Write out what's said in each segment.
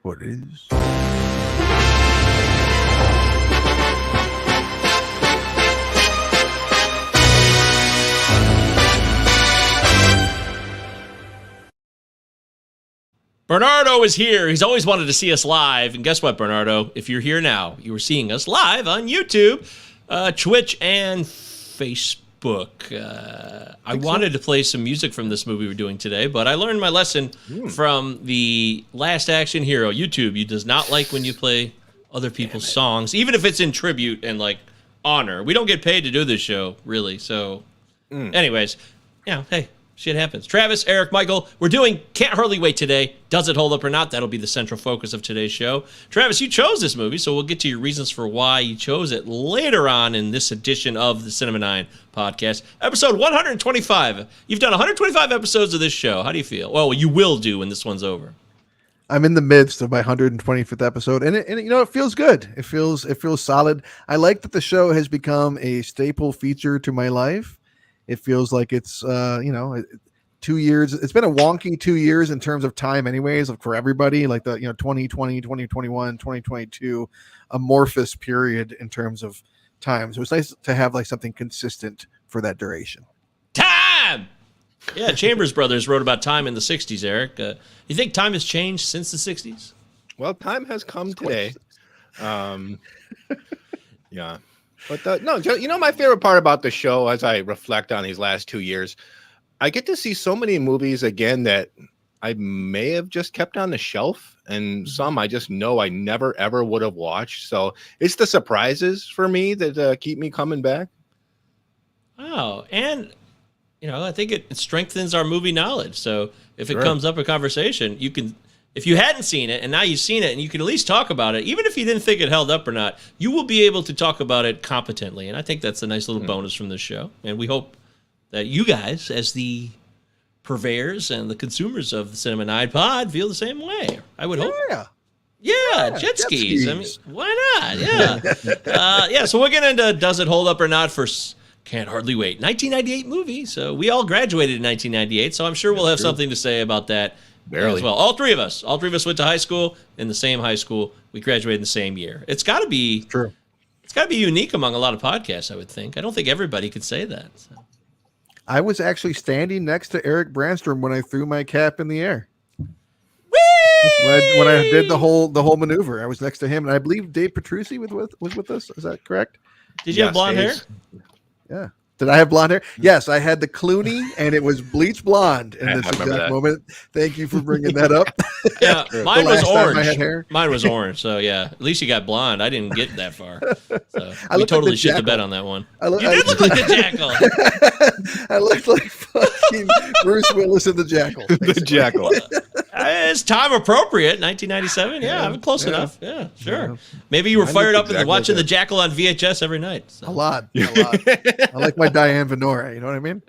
What is? Bernardo is here. He's always wanted to see us live. And guess what, Bernardo? If you're here now, you are seeing us live on YouTube, Twitch, and Facebook. I wanted to play some music from this movie we're doing today, but I learned my lesson from the Last Action Hero. YouTube, you does not like when you play other people's songs, even if it's in tribute and, like, honor. We don't get paid to do this show, really. So, anyways, hey. Shit happens. Travis, Eric, Michael, we're doing Can't Hardly Wait today. Does it hold up or not? That'll be the central focus of today's show. Travis, you chose this movie, so we'll get to your reasons for why you chose it later on in this edition of the Cinema 9 podcast. Episode 125. You've done 125 episodes of this show. How do you feel? Well, you will do when this one's over. I'm in the midst of my 125th episode, and it feels good. It feels solid. I like that the show has become a staple feature to my life. It feels like it's, 2 years. It's been a wonky 2 years in terms of time anyways, for everybody, like the, 2020, 2021, 2022 amorphous period in terms of time. So it's nice to have like something consistent for that duration. Time! Yeah, Chambers Brothers wrote about time in the 60s, Eric. You think time has changed since the 60s? Well, time has come today. Yeah. But my favorite part about the show, as I reflect on these last 2 years, I get to see so many movies again that I may have just kept on the shelf, and some I just know I never ever would have watched. So it's the surprises for me that keep me coming back. Oh, and I think it strengthens our movie knowledge. So if it comes up a conversation, you can. If you hadn't seen it and now you've seen it and you can at least talk about it, even if you didn't think it held up or not, you will be able to talk about it competently. And I think that's a nice little bonus from this show. And we hope that you guys, as the purveyors and the consumers of the Cinema 9 pod, feel the same way. I would hope. Yeah, jet skis. I mean, why not? Yeah. So we're getting into Does It Hold Up or Not for Can't Hardly Wait. 1998 movie. So we all graduated in 1998. So I'm sure we'll have something to say about that. Barely. As well. All three of us went to high school in the same high school. We graduated in the same year. It's got to be true. It's got to be unique among a lot of podcasts, I would think. I don't think everybody could say that. So. I was actually standing next to Eric Brandstrom when I threw my cap in the air. When I did the whole maneuver, I was next to him, and I believe Dave Petrucci was with us. Is that correct? Did you have blonde hair? Yeah. Did I have blonde hair? Yes, I had the Clooney, and it was bleach blonde in this exact moment. Thank you for bringing that up. Yeah, mine was orange. Mine was orange, so yeah. At least you got blonde. I didn't get that far. So we totally shit the bed on that one. You did look like the Jackal. I looked like fucking Bruce Willis in the Jackal. The Jackal. It's time appropriate, 1997. Yeah, I'm close enough. Yeah, sure. Maybe you were fired up and watching the Jackal on VHS every night. So. A lot. I like my Diane Vernors, you know what I mean?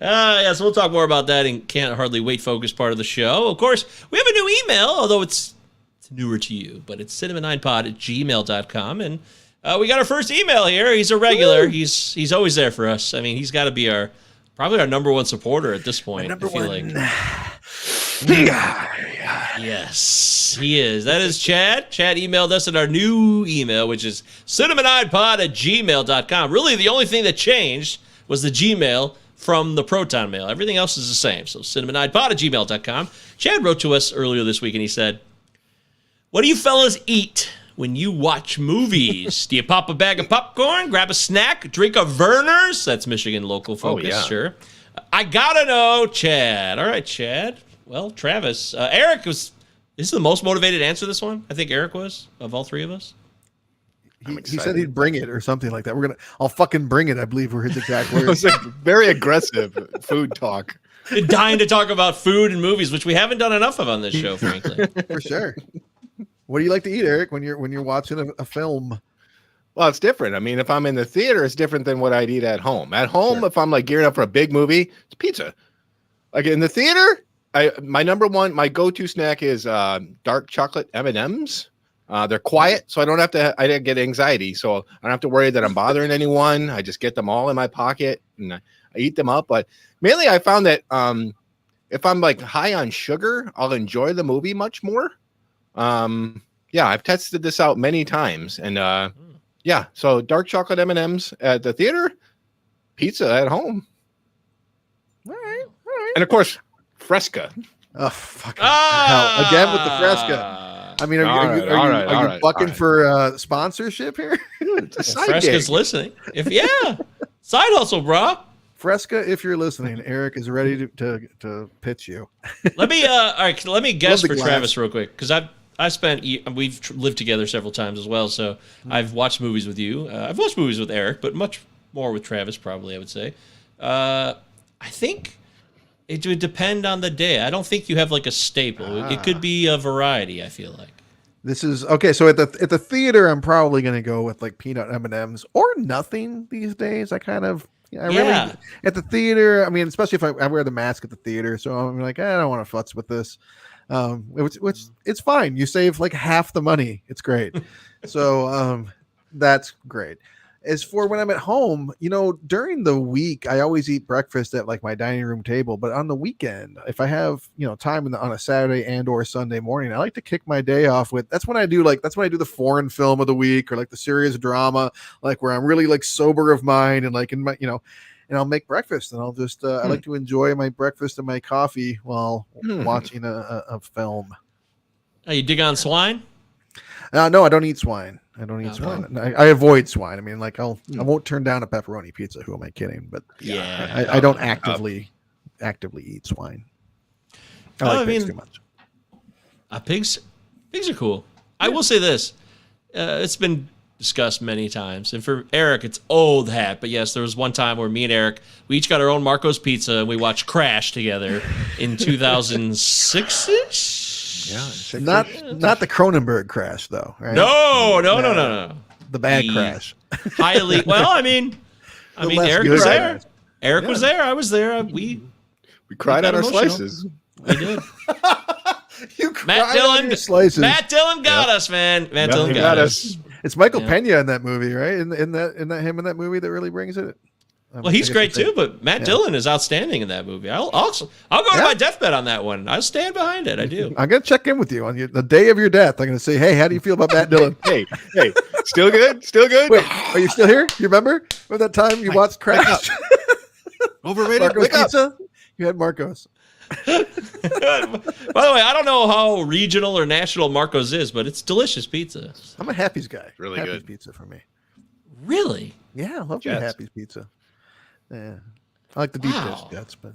So we'll talk more about that in Can't Hardly Wait focus part of the show. Of course, we have a new email, although it's newer to you, but it's cinema9pod@gmail.com. And we got our first email here. He's a regular. Woo! He's always there for us. I mean, he's got to be probably our number one supporter at this point. Number one. Yes, he is. That is Chad. Chad emailed us at our new email, which is cinema9pod@gmail.com. Really, the only thing that changed was the Gmail from the Proton Mail. Everything else is the same. So cinema9pod@gmail.com. Chad wrote to us earlier this week, and he said, "What do you fellas eat when you watch movies? Do you pop a bag of popcorn, grab a snack, drink a Vernors?" That's Michigan local focus, sure. I gotta know, Chad. All right, Chad. Well, Travis. Eric was... This is the most motivated answer, this one. I think Eric was, of all three of us. He said he'd bring it or something like that. I'll fucking bring it, I believe were his exact words. It was like very aggressive food talk. Dying to talk about food and movies, which we haven't done enough of on this show, frankly. For sure. What do you like to eat, Eric, when you're watching a film? Well, it's different. I mean, if I'm in the theater, it's different than what I'd eat at home. At home, if I'm like gearing up for a big movie, it's pizza. Like in the theater, my go-to snack is dark chocolate M&Ms. They're quiet, so I didn't get anxiety. So I don't have to worry that I'm bothering anyone. I just get them all in my pocket and I eat them up. But mainly I found that if I'm like high on sugar, I'll enjoy the movie much more. Yeah, I've tested this out many times, and yeah, so dark chocolate M&Ms at the theater, pizza at home. All right. And of course, Fresca. Oh, fucking hell. Again with the Fresca. I mean, are you bucking for sponsorship here? Fresca's listening. Side hustle, bro. Fresca, if you're listening, Eric is ready to pitch you. Let me guess for Travis real quick, because we've lived together several times as well, so I've watched movies with you. I've watched movies with Eric, but much more with Travis, probably, I would say. I think it would depend on the day. I don't think you have like a staple. It could be a variety, I feel like. This is okay. So at the theater, I'm probably going to go with like peanut M&Ms or nothing these days. Really at the theater. I mean, especially if I wear the mask at the theater, so I'm like, I don't want to futz with this. Which it's fine. You save like half the money. It's great. So that's great. As for when I'm at home, during the week, I always eat breakfast at like my dining room table. But on the weekend, if I have, time on a Saturday and or Sunday morning, I like to kick my day off with, that's when I do the foreign film of the week or like the serious drama, like where I'm really like sober of mind and like in my, and I'll make breakfast and I'll just, I like to enjoy my breakfast and my coffee while watching a film. Oh, you dig on swine? No, I don't eat swine. I don't eat swine. I avoid swine. I mean, like I won't turn down a pepperoni pizza. Who am I kidding? But I don't actively eat swine. I like pigs too much. Pigs are cool. I will say this. It's been discussed many times. And for Eric, it's old hat. But yes, there was one time where me and Eric, we each got our own Marco's Pizza and we watched Crash together in 2006-ish. Yeah, not the Cronenberg Crash though, right? No. The bad Crash. Highly well. I mean, Eric was there. Eric was there. I was there. We cried on our slices. We did. You cried on your slices. Matt Dillon got us, man. Matt Dillon got us. It's Michael Pena in that movie, right? In that him in that movie that really brings it. Well, he's great too, but Matt Dillon is outstanding in that movie. I'll go to my deathbed on that one. I'll stand behind it. I do. I'm gonna check in with you on the day of your death. I'm gonna say, hey, how do you feel about Matt Dillon? hey, still good? Still good? Wait, are you still here? You remember that time you watched Crash? Overrated. Marco's Pizza. You had Marco's. By the way, I don't know how regional or national Marco's is, but it's delicious pizza. I'm a Happy's guy. Really Happy's good pizza for me. Really? Yeah, I love Happy's pizza. Yeah, I like the deep dish Jets, but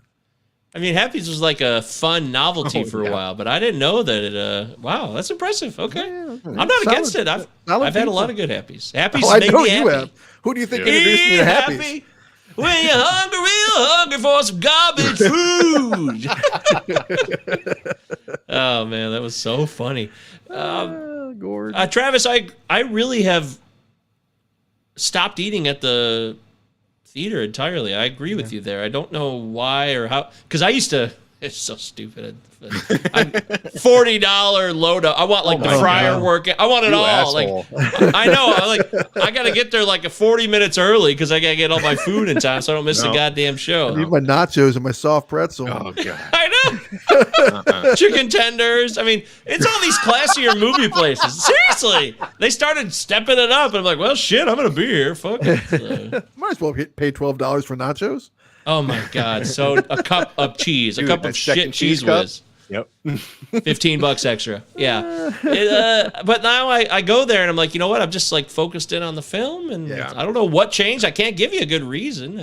I mean, Happy's was like a fun novelty for a while, but I didn't know that it. Wow, that's impressive. Okay, I'm not against it. I've had a lot of good Happies. Happies made me happy. You have. Who do you think introduced me to Happy's? When you're hungry, for some garbage food. Oh man, that was so funny. Travis, I really have stopped eating at the theater entirely. I agree with you there. I don't know why or how, because I used to. It's so stupid. $40 load up. I want like the fryer work. I want it all. Asshole. Like I know. I got to get there like 40 minutes early because I got to get all my food in time so I don't miss the goddamn show. I need my nachos and my soft pretzel. Oh god. I know. Chicken tenders. I mean, it's all these classier movie places. Seriously, they started stepping it up, and I'm like, well, shit, I'm gonna be here. Fuck it. So. Might as well pay $12 for nachos. Oh my god! So a cup of cheese, a cup of shit cheese whiz. Yep. $15 extra. Yeah. But now I go there and I'm like, you know what? I'm just like focused in on the film, and I don't know what changed. I can't give you a good reason.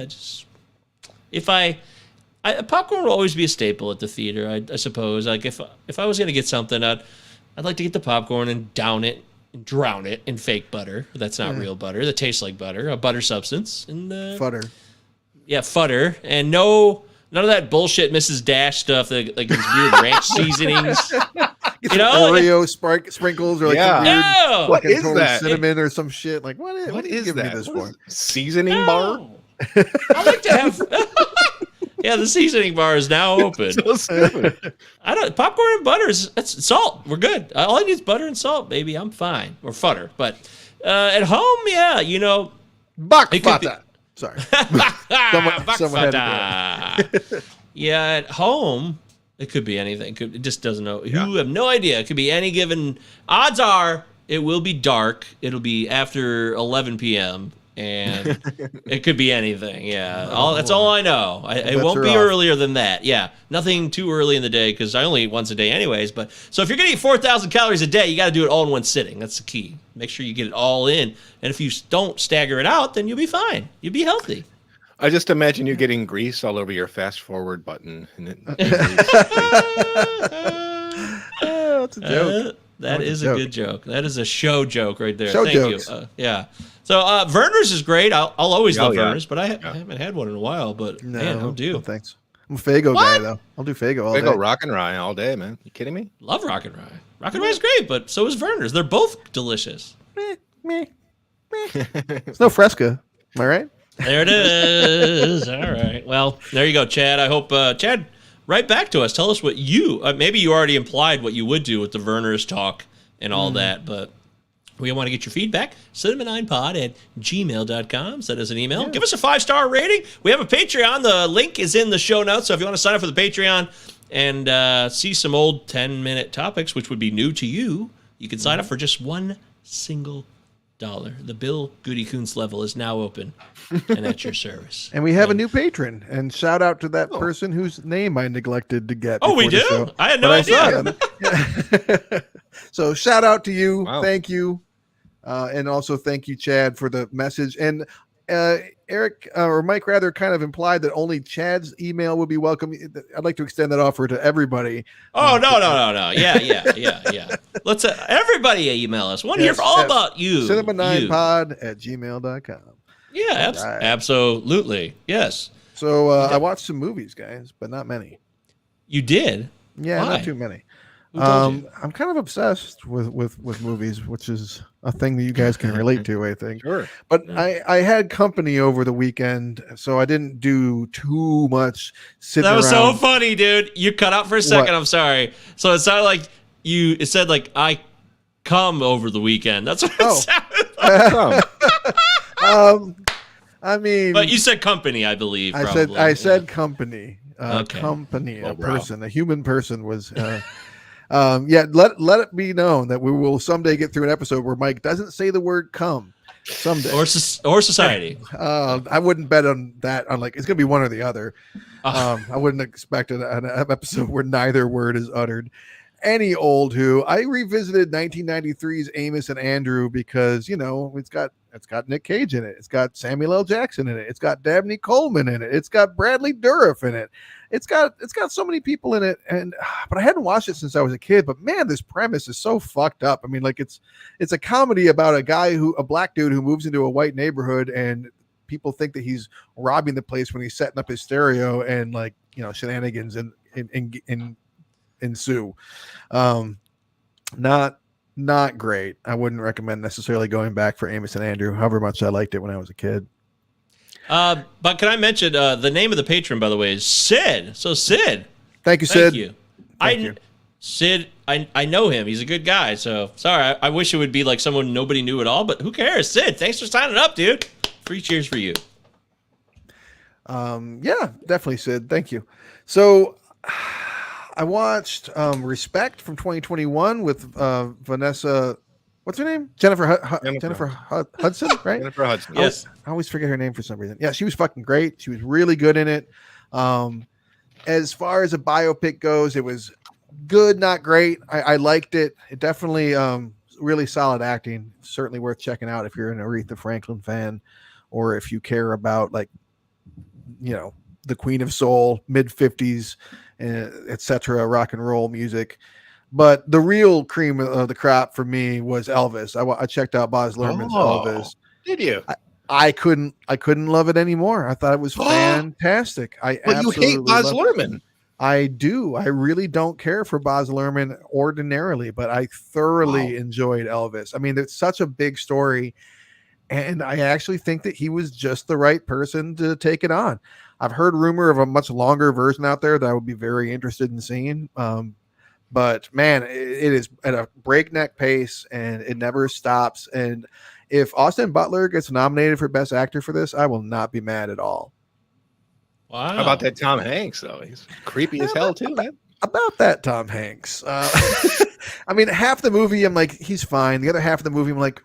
Popcorn will always be a staple at the theater, I suppose. Like if I was gonna get something, I'd like to get the popcorn and down it and drown it in fake butter. That's not real butter. That tastes like butter, a butter substance, and butter. Yeah, futter, and none of that bullshit Mrs. Dash stuff, like these weird ranch seasonings. You know, Oreo sprinkles or like weird, what is that? Cinnamon or some shit. Like what is you giving me this for? Seasoning bar? I like to have. Yeah, the seasoning bar is now open. So stupid. Popcorn and butter that's salt. We're good. All I need is butter and salt, baby. I'm fine. Or futter, but at home, Buck butter. Sorry. Yeah, at home, It could be anything. It just doesn't know. You have no idea. It could be any given. Odds are it will be dark. It'll be after 11 p.m. and it could be anything. Yeah, that's all I know. It won't be earlier than that. Yeah, nothing too early in the day because I only eat once a day anyways. But so if you're gonna eat 4,000 calories a day, you got to do it all in one sitting. That's the key. Make sure you get it all in. And if you don't stagger it out, then you'll be fine. You'll be healthy. I just imagine you getting grease all over your fast forward button. And that's a joke. That is a good joke. That is a show joke right there. Show Thank jokes. you. Yeah. So Vernors is great. I'll always love yeah. Vernors, but I haven't had one in a while. But man, I'll do. No, thanks. I'm a Fago guy though. I'll do Fago all day. Fago Rock and Rye all day, man. You kidding me? Love Rock and Rye. Rock and Rye is great, but so is Vernors. They're both delicious. Meh. It's no Fresca. Am I right? There it is. All right. Well, there you go, Chad. I hope Chad, write back to us. Tell us what you maybe you already implied what you would do with the Vernors talk and all that, but we want to get your feedback. cinema9pod@gmail.com. Send us an email. Give us a 5-star rating. We have a Patreon. The link is in the show notes. So if you want to sign up for the Patreon and see some old 10-minute topics, which would be new to you, you can sign up for just $1 single. The Bill Goody Kuntz level is now open and at your service. And we have a new patron. And shout out to that person whose name I neglected to get. Oh, we do? I had no idea. So shout out to you. Wow. Thank you. And also thank you, Chad, for the message. And Eric, or Mike rather, kind of implied that only Chad's email would be welcome. I'd like to extend that offer to everybody. Oh, no. Yeah. Let's everybody email us. Want to hear all about you. cinema9pod@gmail.com. Yeah, absolutely. Yes. So I watched some movies, guys, but not many. You did? Yeah, Why? not too many. Who told you? I'm kind of obsessed with movies, which is a thing that you guys can relate to, I think. Sure. But I had company over the weekend, so I didn't do too much sitting That was around. so funny, dude. You cut out for a second. What? I'm sorry. So it sounded like it said like I come over the weekend. That's what it sounded like. I mean, But you said company, I believe. I said company. Okay. Company, a wow. person, a human person was. Let it be known that we will someday get through an episode where Mike doesn't say the word "come." Someday, or society. I wouldn't bet on that. On like it's gonna be one or the other. I wouldn't expect an episode where neither word is uttered. Any old who I revisited 1993's Amos and Andrew because it's got Nick Cage in it. It's got Samuel L. Jackson in it. It's got Dabney Coleman in it. It's got Bradley Dourif in it. It's got so many people in it. But I hadn't watched it since I was a kid. But man, this premise is so fucked up. I mean, like it's a comedy about a black dude who moves into a white neighborhood and people think that he's robbing the place when he's setting up his stereo and shenanigans ensue. Not great. I wouldn't recommend necessarily going back for Amos and Andrew, however much I liked it when I was a kid. But can I mention the name of the patron, by the way, is Sid. So Sid. Thank you, Sid. Thank you. Sid, I know him. He's a good guy. So sorry, I wish it would be like someone nobody knew at all, but who cares? Sid, thanks for signing up, dude. Free cheers for you. Yeah, definitely, Sid. Thank you. So I watched Respect from 2021 with Vanessa. What's her name? Jennifer Hudson, right? Jennifer Hudson. Yes. I always forget her name for some reason. Yeah, she was fucking great. She was really good in it. As far as a biopic goes, it was good, not great. I liked it. It definitely really solid acting. Certainly worth checking out if you're an Aretha Franklin fan or if you care about the Queen of Soul, mid-50s, etc. rock and roll music. But the real cream of the crop for me was Elvis. I checked out Baz Luhrmann's Elvis. Did you? I couldn't love it anymore. I thought it was fantastic. But you hate Baz Luhrmann. I do. I really don't care for Baz Luhrmann ordinarily, but I thoroughly enjoyed Elvis. I mean, it's such a big story, and I actually think that he was just the right person to take it on. I've heard rumor of a much longer version out there that I would be very interested in seeing. But man, it is at a breakneck pace and it never stops. And if Austin Butler gets nominated for Best Actor for this, I will not be mad at all. Wow. How about that Tom Hanks, though? He's creepy as hell, too, man. about that Tom Hanks. I mean, half the movie I'm like, he's fine. The other half of the movie I'm like,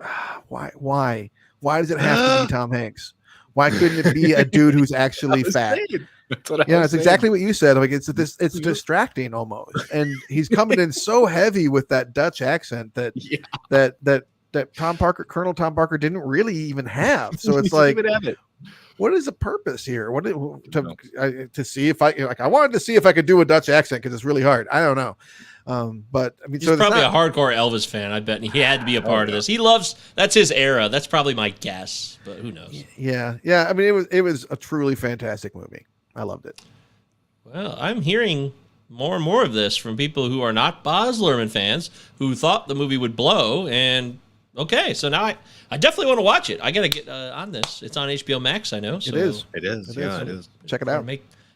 why does it have to be Tom Hanks? Why couldn't it be a dude who's actually fat? Yeah, it's exactly what you said. Like it's distracting almost, and he's coming in so heavy with that Dutch accent that Colonel Tom Parker didn't really even have. So it's like, what is the purpose here? To see if I wanted to see if I could do a Dutch accent because it's really hard. I don't know. But I mean, he's probably a hardcore Elvis fan. I bet he had to be a part of this. That's his era. That's probably my guess, but who knows? Yeah. I mean, it was a truly fantastic movie. I loved it. Well, I'm hearing more and more of this from people who are not Baz Luhrmann fans who thought the movie would blow. And okay, so now I definitely want to watch it. I got to get on this. It's on HBO Max, I know. So It is. Yeah, it is. Check it out.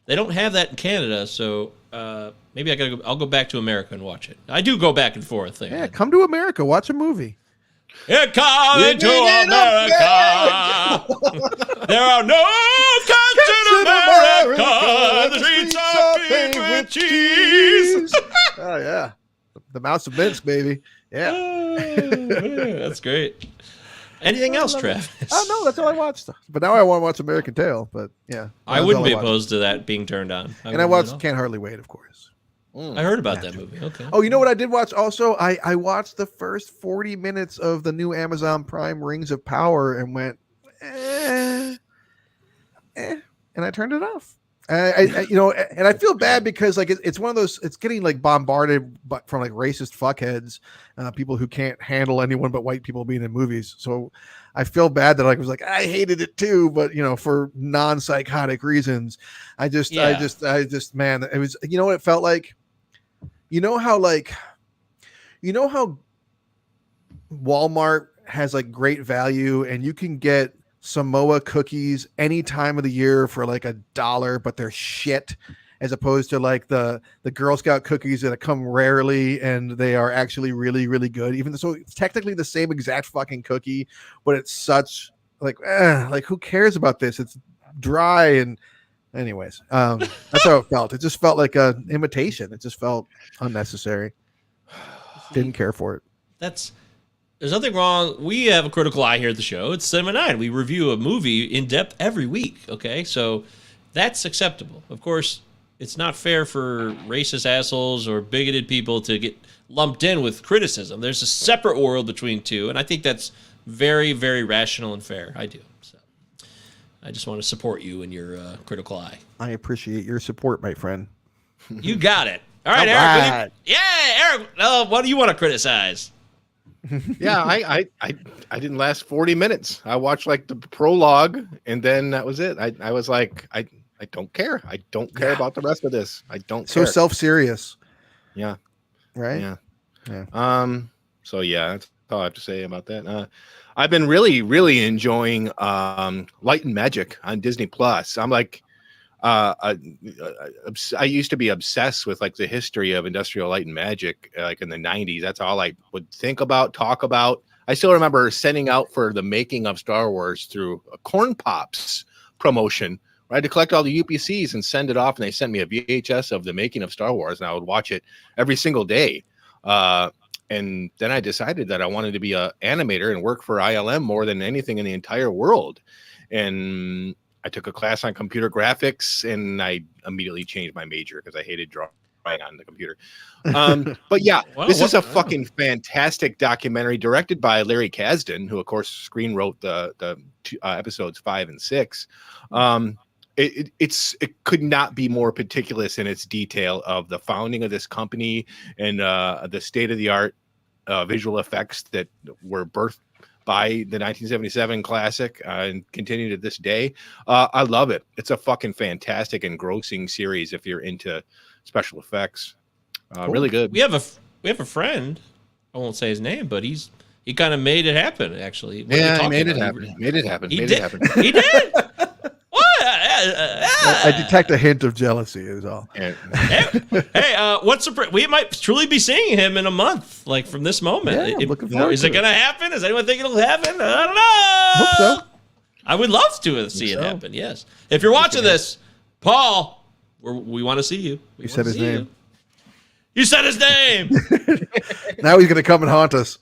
They don't have that in Canada, so maybe I'll go back to America and watch it. I do go back and forth. Yeah, come to America, watch a movie. You're coming to America. There are no cuts in America. The streets are paved with cheese. Oh yeah, the Mouse of Minsk, baby. Yeah, that's great. Anything else, Travis? Oh no, that's all I watched. But now I want to watch American Tail. But yeah, I wouldn't be opposed to that being turned on. And I watched Can't Hardly Wait, of course. I heard about that movie. Okay. Oh, you know what I did watch also? I watched the first 40 minutes of the new Amazon Prime Rings of Power and went, and I turned it off. And I feel bad because like it's one of those. It's getting like bombarded from like racist fuckheads, people who can't handle anyone but white people being in movies. So I feel bad that I was like I hated it too, but for non-psychotic reasons. I just man, it was. You know what it felt like. You know how Walmart has like great value and you can get Samoa cookies any time of the year for like $1, but they're shit, as opposed to like the Girl Scout cookies that come rarely and they are actually really, really good. Even so, it's technically the same exact fucking cookie, but it's such like who cares about this? It's dry and anyways, that's how it felt. It just felt like an imitation. It just felt unnecessary. Didn't care for it. There's nothing wrong. We have a critical eye here at the show. It's Cinema 9. We review a movie in depth every week. Okay, so that's acceptable. Of course, it's not fair for racist assholes or bigoted people to get lumped in with criticism. There's a separate world between two, and I think that's very, very rational and fair. I do. So I just want to support you in your critical eye. I appreciate your support, my friend. You got it. All right, Eric. Eric. What do you want to criticize? Yeah, I didn't last 40 minutes. I watched like the prologue, and then that was it. I was like, I don't care. I don't care about the rest of this. I don't care. So self-serious. Yeah. Right? Yeah. So yeah, that's all I have to say about that. I've been really, really enjoying Light and Magic on Disney Plus. I'm like, I used to be obsessed with like the history of industrial light and magic, like in the 90s. That's all I would think about, talk about. I still remember sending out for the making of Star Wars through a Corn Pops promotion. I had to collect all the UPCs and send it off, and they sent me a VHS of the making of Star Wars, and I would watch it every single day. And then I decided that I wanted to be an animator and work for ILM more than anything in the entire world. And I took a class on computer graphics, and I immediately changed my major because I hated drawing on the computer. But yeah, this is a fucking fantastic documentary directed by Larry Kasdan, who of course screen wrote the episodes 5 and 6. It could not be more meticulous in its detail of the founding of this company and the state of the art visual effects that were birthed by the 1977 classic and continue to this day. I love it. It's a fucking fantastic, engrossing series if you're into special effects. Cool. Really good. We have a friend. I won't say his name, but he kind of made it happen. Actually, he made it happen. He did. What? I detect a hint of jealousy. Is all. Hey, what's the? We might truly be seeing him in a month, like from this moment. Yeah, I'm looking forward is it going to happen? Does anyone think it'll happen? I don't know. Hope so. I would love to see it happen. Yes. If you're watching this, Paul, we want to see you. You said his name. You said his name. Now he's gonna come and haunt us.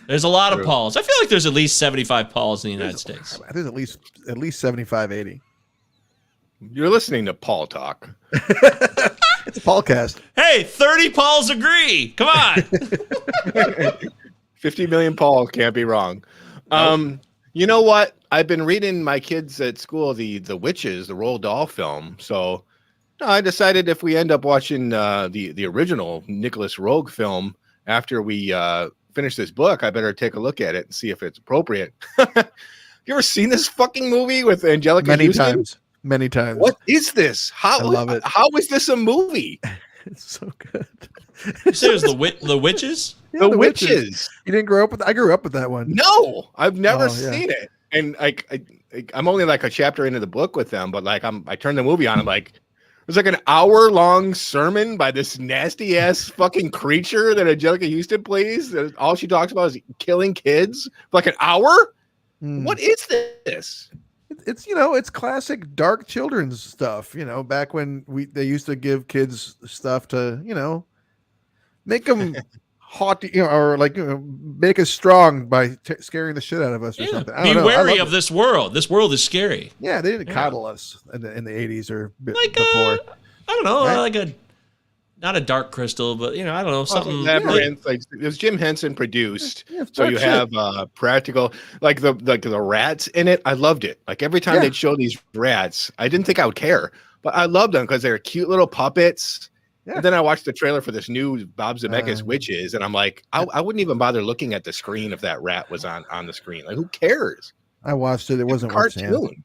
There's a lot of Pauls. I feel like there's at least 75 Pauls in the United States. There's at least 75, 80. You're listening to Paul talk. It's a Paulcast. Hey, 30 Pauls agree. Come on. 50 million Pauls can't be wrong. You know what? I've been reading my kids at school the Witches, the Roald Dahl film. So I decided if we end up watching the original Nicholas Roeg film after we finish this book, I better take a look at it and see if it's appropriate. You ever seen this fucking movie with Angelica Houston? Many times. What is this? I love it. How is this a movie? It's so good. You said it was the Witches? Yeah, the Witches. You didn't grow up with? I grew up with that one. No, I've never seen it. And I'm only like a chapter into the book with them, but like I turned the movie on. I'm like, it's like an hour-long sermon by this nasty ass fucking creature that Angelica Houston plays. All she talks about is killing kids for like an hour. What is this? It's it's classic dark children's stuff. Back when they used to give kids stuff to make them hot, or like make us strong by scaring the shit out of us or something. Be wary of this world. This world is scary. Yeah, they didn't coddle us in the 80s or like before. I don't know, right? like not a Dark Crystal, but I don't know, something. Labyrinth, like it was Jim Henson produced, so you have practical, like the rats in it. I loved it. Like every time they'd show these rats, I didn't think I would care, but I loved them because they're cute little puppets. Yeah. And then I watched the trailer for this new Bob Zemeckis Witches, and I'm like, I wouldn't even bother looking at the screen if that rat was on the screen. Like, who cares? I watched it. It wasn't a cartoon.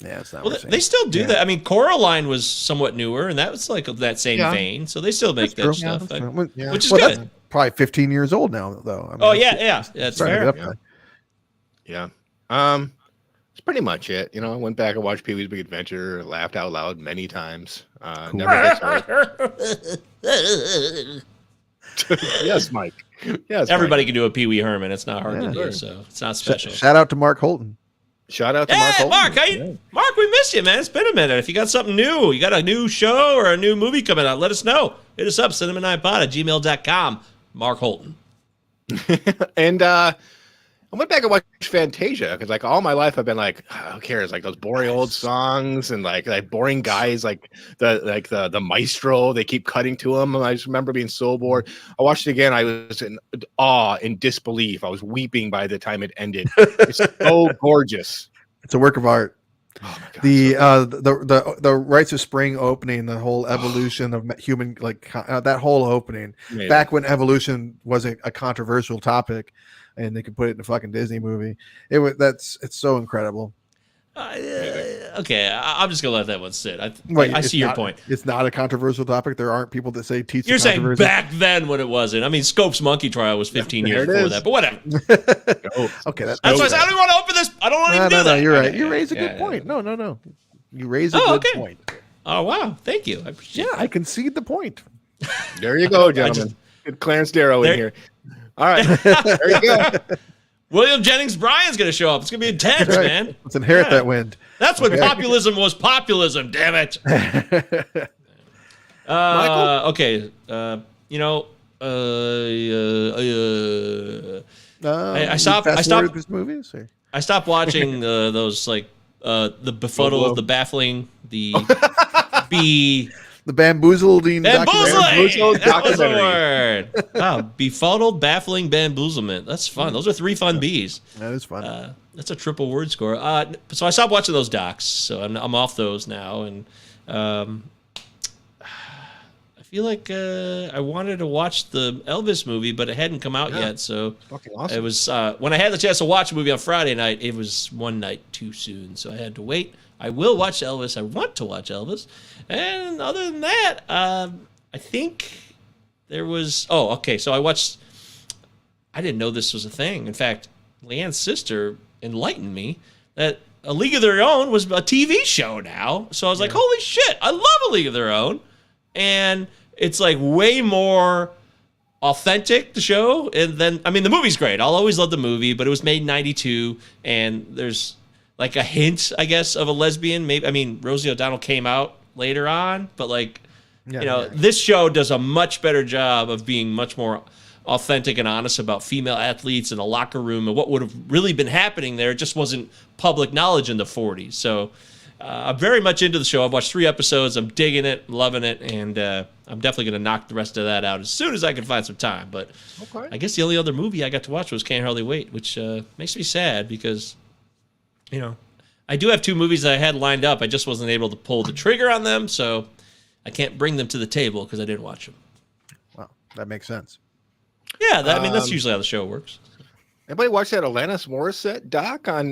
Yeah, it's not. Well, they still do that. I mean, Coraline was somewhat newer, and that was like that same vein. So they still make that stuff, which is good. That's probably 15 years old now, though. I mean, that's fair. Yeah. That's pretty much it. I went back and watched Pee-wee's Big Adventure, laughed out loud many times. Never gets old. Yes, Mike. Yes, everybody can do a Pee Wee Herman. It's not hard to do, so it's not special. Shout out to Mark Holton. Shout out to Mark Holton. Mark, we miss you, man. It's been a minute. If you got something new, you got a new show or a new movie coming out, let us know. Hit us up, cinnamon9pod@gmail.com. Mark Holton. And I went back and watched Fantasia because like all my life I've been like, who cares? Like those boring old songs and like boring guys like the maestro, they keep cutting to them. And I just remember being so bored. I watched it again. I was in awe and disbelief. I was weeping by the time it ended. It's so gorgeous. It's a work of art. Oh my God, the Rites of Spring opening, the whole evolution of human, that whole opening, back when evolution was a controversial topic, and they could put it in a fucking Disney movie. It's so incredible. Okay, I'm just gonna let that one sit. I see your point. It's not a controversial topic. There aren't people that say teach. You're saying back then when it wasn't. I mean, Scope's Monkey Trial was 15 years before that, but whatever. Okay, that's why I said I don't want to open this. I don't want to do that. You're right. You raise a good point. No. You raise a good point. Oh wow, thank you. I appreciate I concede the point. There you go, gentlemen. Good Clarence Darrow in here. All right, there you go. William Jennings Bryan's going to show up. It's going to be intense, man. Let's inherit that wind. That's when populism was populism, damn it. Michael? Okay. I stopped movies. I stopped watching those the befuddled, the baffling, the the bamboozling documentary. That was the word. Wow, befuddled, baffling, bamboozlement. That's fun. Those are 3 fun B's. That is fun. That's a triple word score. So I stopped watching those docs. So I'm off those now, and I feel like I wanted to watch the Elvis movie, but it hadn't come out yet. So fucking awesome. It was when I had the chance to watch the movie on Friday night. It was one night too soon, so I had to wait. I will watch Elvis. I want to watch Elvis. And other than that, I think there was... Oh, okay. So I didn't know this was a thing. In fact, Leanne's sister enlightened me that A League of Their Own was a TV show now. So I was like, holy shit, I love A League of Their Own. And it's like way more authentic, the show. And then, I mean, the movie's great. I'll always love the movie, but it was made in 92. And there's like a hint, I guess, of a lesbian. Maybe, I mean, Rosie O'Donnell came out later on, but like This show does a much better job of being much more authentic and honest about female athletes in the locker room and what would have really been happening there. It just wasn't public knowledge in the 40s. So I'm very much into the show. I've watched 3 episodes. I'm digging it, loving it, and I'm definitely going to knock the rest of that out as soon as I can find some time. But I guess the only other movie I got to watch was Can't Hardly Wait, which makes me sad because, I do have 2 movies that I had lined up. I just wasn't able to pull the trigger on them, so I can't bring them to the table because I didn't watch them. Well, that makes sense. Yeah, that's usually how the show works. Anybody watch that Alanis Morissette doc on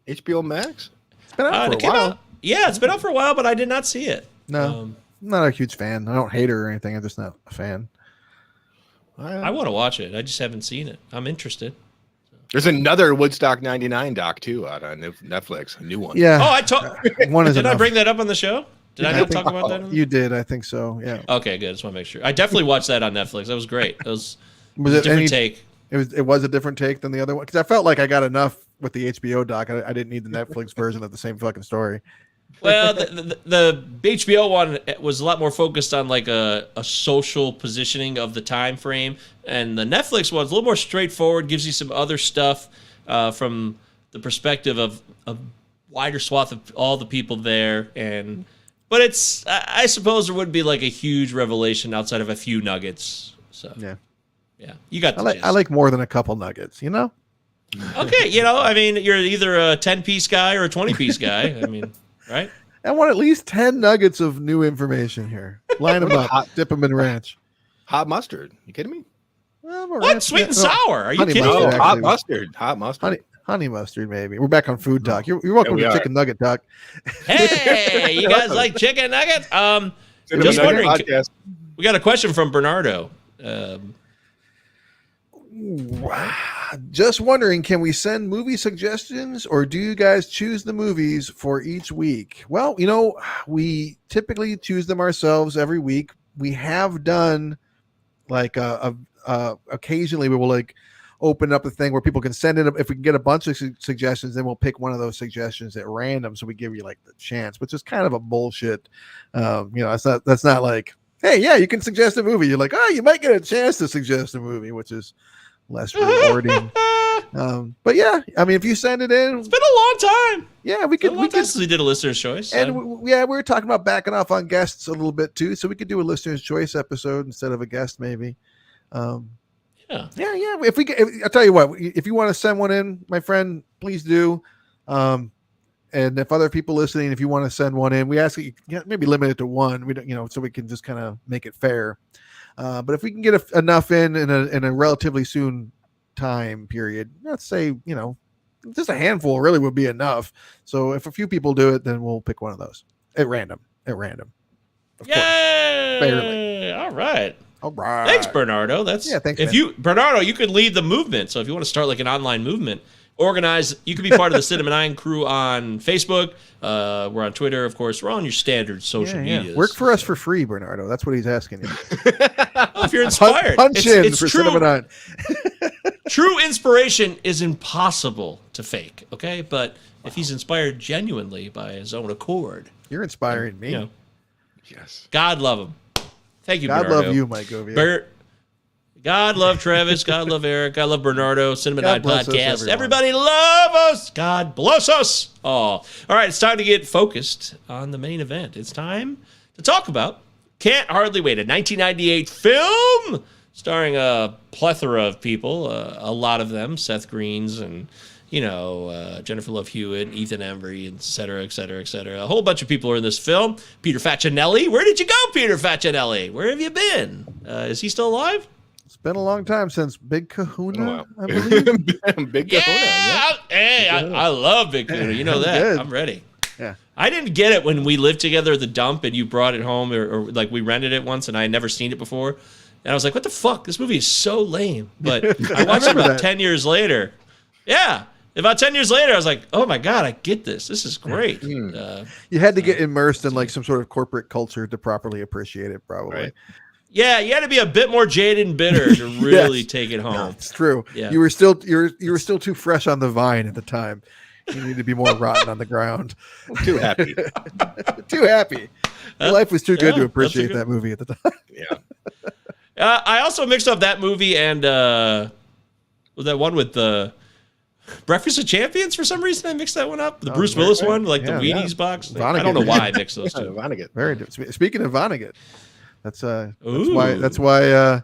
HBO Max? It's been out for a while. It's been out for a while, but I did not see it. No, I'm not a huge fan. I don't hate her or anything. I'm just not a fan. I want to watch it. I just haven't seen it. I'm interested. There's another Woodstock 99 doc, too, out on Netflix. A new one. Yeah. Oh, one is Did enough. I bring that up on the show? Did I not talk about that? You did. I think so. Yeah. Okay, good. Just want to make sure. I definitely watched that on Netflix. That was great. It was it a different take. It was a different take than the other one because I felt like I got enough with the HBO doc. I didn't need the Netflix version of the same fucking story. Well, the HBO one was a lot more focused on like a social positioning of the time frame, and the Netflix one's a little more straightforward. Gives you some other stuff from the perspective of a wider swath of all the people there, but it's I suppose there would be like a huge revelation outside of a few nuggets. So yeah, you got. I like more than a couple nuggets, Okay, I mean, you're either a 10-piece guy or a 20-piece guy. I mean, right? I want at least 10 nuggets of new information here. Line them up, dip them in ranch. Hot mustard. You kidding me? What? Sweet and sour? Are you kidding me? No, hot mustard. Hot mustard. Honey mustard, maybe. We're back on food talk. You're welcome to chicken nugget talk. Hey, you guys like chicken nuggets? Just wondering. We got a question from Bernardo. Just wondering, can we send movie suggestions or do you guys choose the movies for each week? Well, we typically choose them ourselves every week. We have done like occasionally we will like open up the thing where people can send in. If we can get a bunch of suggestions, then we'll pick one of those suggestions at random. So we give you like the chance, which is kind of a bullshit. That's not like, hey, yeah, you can suggest a movie. You're like, oh, you might get a chance to suggest a movie, which is less rewarding. But yeah, I mean, if you send it in, it's been a long time. Yeah, we could. Since we did a listener's choice, and we were talking about backing off on guests a little bit too, so we could do a listener's choice episode instead of a guest, maybe. Yeah. If I'll tell you what, if you want to send one in, my friend, please do. And if other people listening, if you want to send one in, we ask that you maybe limit it to one. We don't, so we can just kind of make it fair. But if we can get enough in a relatively soon time period, let's say, just a handful really would be enough. So if a few people do it, then we'll pick one of those at random. Of Yay! course. Fairly. All right. All right. Thanks, Bernardo. Thanks. Bernardo, you could lead the movement. So if you want to start like an online movement, you could be part of the Cinema 9 crew on Facebook. We're on Twitter, of course. We're on your standard social media. Work for us for free, Bernardo. That's what he's asking you. Well, if you're inspired, it's true. Cinema 9. True inspiration is impossible to fake, okay? But if he's inspired genuinely by his own accord, you're inspiring me. Yes. God love him. Thank you, God Bernardo. love you, Mike Govia. God love Travis. God love Eric. God love Bernardo. Cinema 9 Podcast. Everybody love us. God bless us all. All right, it's time to get focused on the main event. It's time to talk about Can't Hardly Wait, a 1998 film starring a plethora of people, a lot of them, Seth Greens and, Jennifer Love Hewitt, Ethan Embry, et cetera, et cetera, et cetera. A whole bunch of people are in this film. Peter Facinelli. Where did you go, Peter Facinelli? Where have you been? Is he still alive? It's been a long time since Big Kahuna, I believe. Big Kahuna. Yeah. I love Big Kahuna. You know that. Good. I'm ready. Yeah. I didn't get it when we lived together at the dump and you brought it home or like we rented it once and I had never seen it before. And I was like, what the fuck? This movie is so lame. But I watched it about 10 years later. Yeah. About 10 years later, I was like, oh my God, I get this. This is great. You had to get immersed in like some sort of corporate culture to properly appreciate it, probably. Right. Yeah, you had to be a bit more jaded and bitter to really take it home. No, it's true. Yeah. You were still too fresh on the vine at the time. You need to be more rotten on the ground. Too happy. Too happy. Your life was too good to that's appreciate a good- that movie at the time. Yeah. I also mixed up that movie and that one with the Breakfast of Champions. For some reason, I mixed that one up. The Bruce Willis one, like the Wheaties box. I don't know why I mixed those two. Vonnegut. Very good. Speaking of Vonnegut, that's why.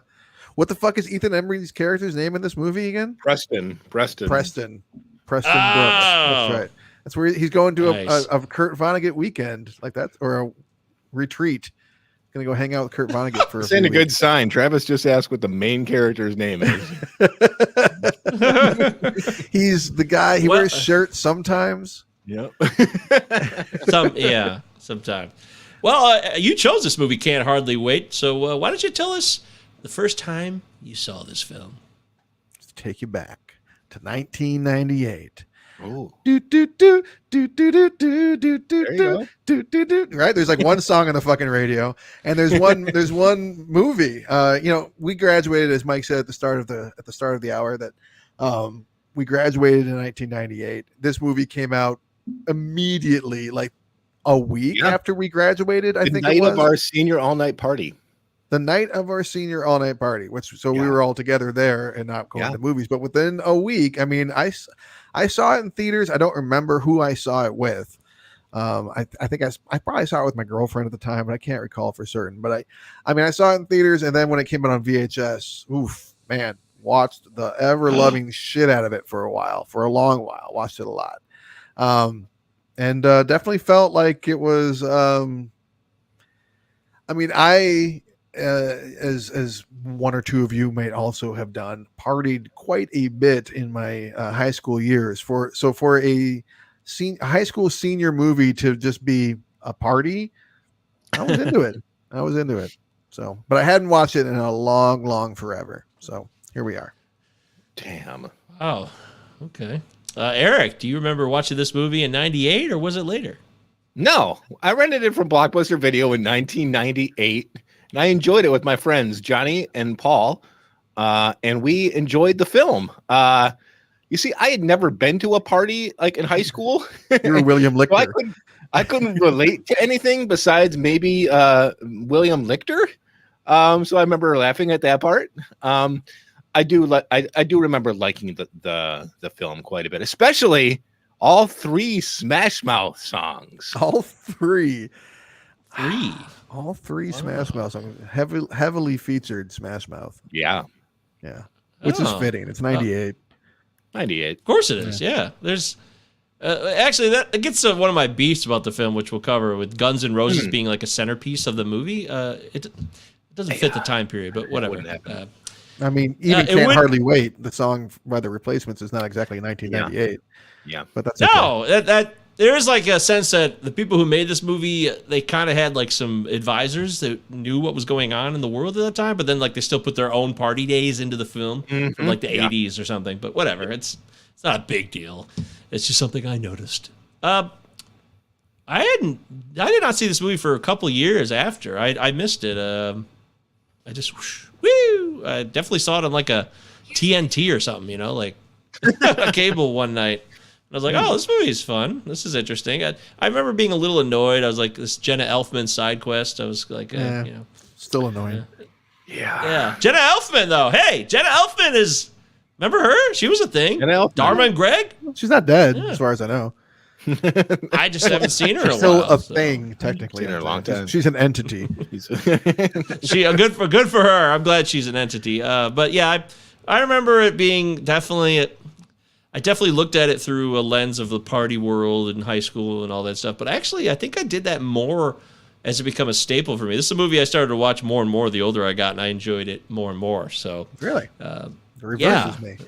What the fuck is Ethan Embry's character's name in this movie again? Preston Brooks. That's right. That's where he's going to Nice. a Kurt Vonnegut weekend like that, or a retreat. Gonna go hang out with Kurt Vonnegut for. This ain't a good sign. Travis just asked what the main character's name is. He's the guy. He wears shirts sometimes. Yep. Sometime. Well, you chose this movie, Can't Hardly Wait. So why don't you tell us the first time you saw this film? Let's take you back to 1998. Oh. Do do do do do do do do do There you do do do. Right? There's like one song on the fucking radio, and there's one movie. We graduated, as Mike said at the start of the hour, that we graduated in 1998. This movie came out immediately, like a week after we graduated. I think night it was of our senior all-night party. the night of our senior all-night party, we were all together there and not going to movies. But within a week, I mean, I saw it in theaters. I don't remember who I saw it with. I think I probably saw it with my girlfriend at the time, but I can't recall for certain. But I saw it in theaters, and then when it came out on VHS, oof, man, watched the ever-loving shit out of it for a long while. Watched it a lot, and definitely felt like it was. As one or two of you might also have done, partied quite a bit in my high school years. For a high school senior movie to just be a party, I was into it. So, but I hadn't watched it in a long forever. So here we are. Damn. Oh, okay. Eric, do you remember watching this movie in '98 or was it later? No, I rented it from Blockbuster Video in 1998. And I enjoyed it with my friends, Johnny and Paul, and we enjoyed the film. You see, I had never been to a party like in high school. You were William Lichter. So I couldn't relate to anything besides maybe William Lichter. So I remember laughing at that part. I do remember liking the film quite a bit, especially all three Smash Mouth songs. All three. Wow. Smash Mouth songs, heavily featured Smash Mouth. Yeah. Which is fitting. It's 98. 98. Of course it is. Yeah. There's actually that gets to one of my beefs about the film, which we'll cover, with Guns N' Roses being like a centerpiece of the movie. It doesn't fit the time period, but whatever. Even Can't Hardly Wait, the song by the Replacements, is not exactly 1998. Yeah. But that's no, that there is like a sense that the people who made this movie, they kind of had like some advisors that knew what was going on in the world at that time, but then like they still put their own party days into the film from like the 80s or something. But whatever, it's not a big deal. It's just something I noticed. I did not see this movie for a couple years after. I missed it. I definitely saw it on like a TNT or something, like a cable one night. I was like, oh, this movie is fun. This is interesting. I remember being a little annoyed. I was like, this Jenna Elfman side quest. I was like, still annoying. Yeah. Jenna Elfman, though. Hey, Jenna Elfman is. Remember her? She was a thing. Jenna Elfman. Dharma and Greg? She's not dead, as far as I know. I just haven't seen her in a still while. a thing, technically. Seen her a long time. She's an entity. Good for her. I'm glad she's an entity. But yeah, I remember it being definitely. I definitely looked at it through a lens of the party world in high school and all that stuff. But actually, I think I did that more as it became a staple for me. This is a movie I started to watch more and more the older I got, and I enjoyed it more and more. So really, the reverse is me.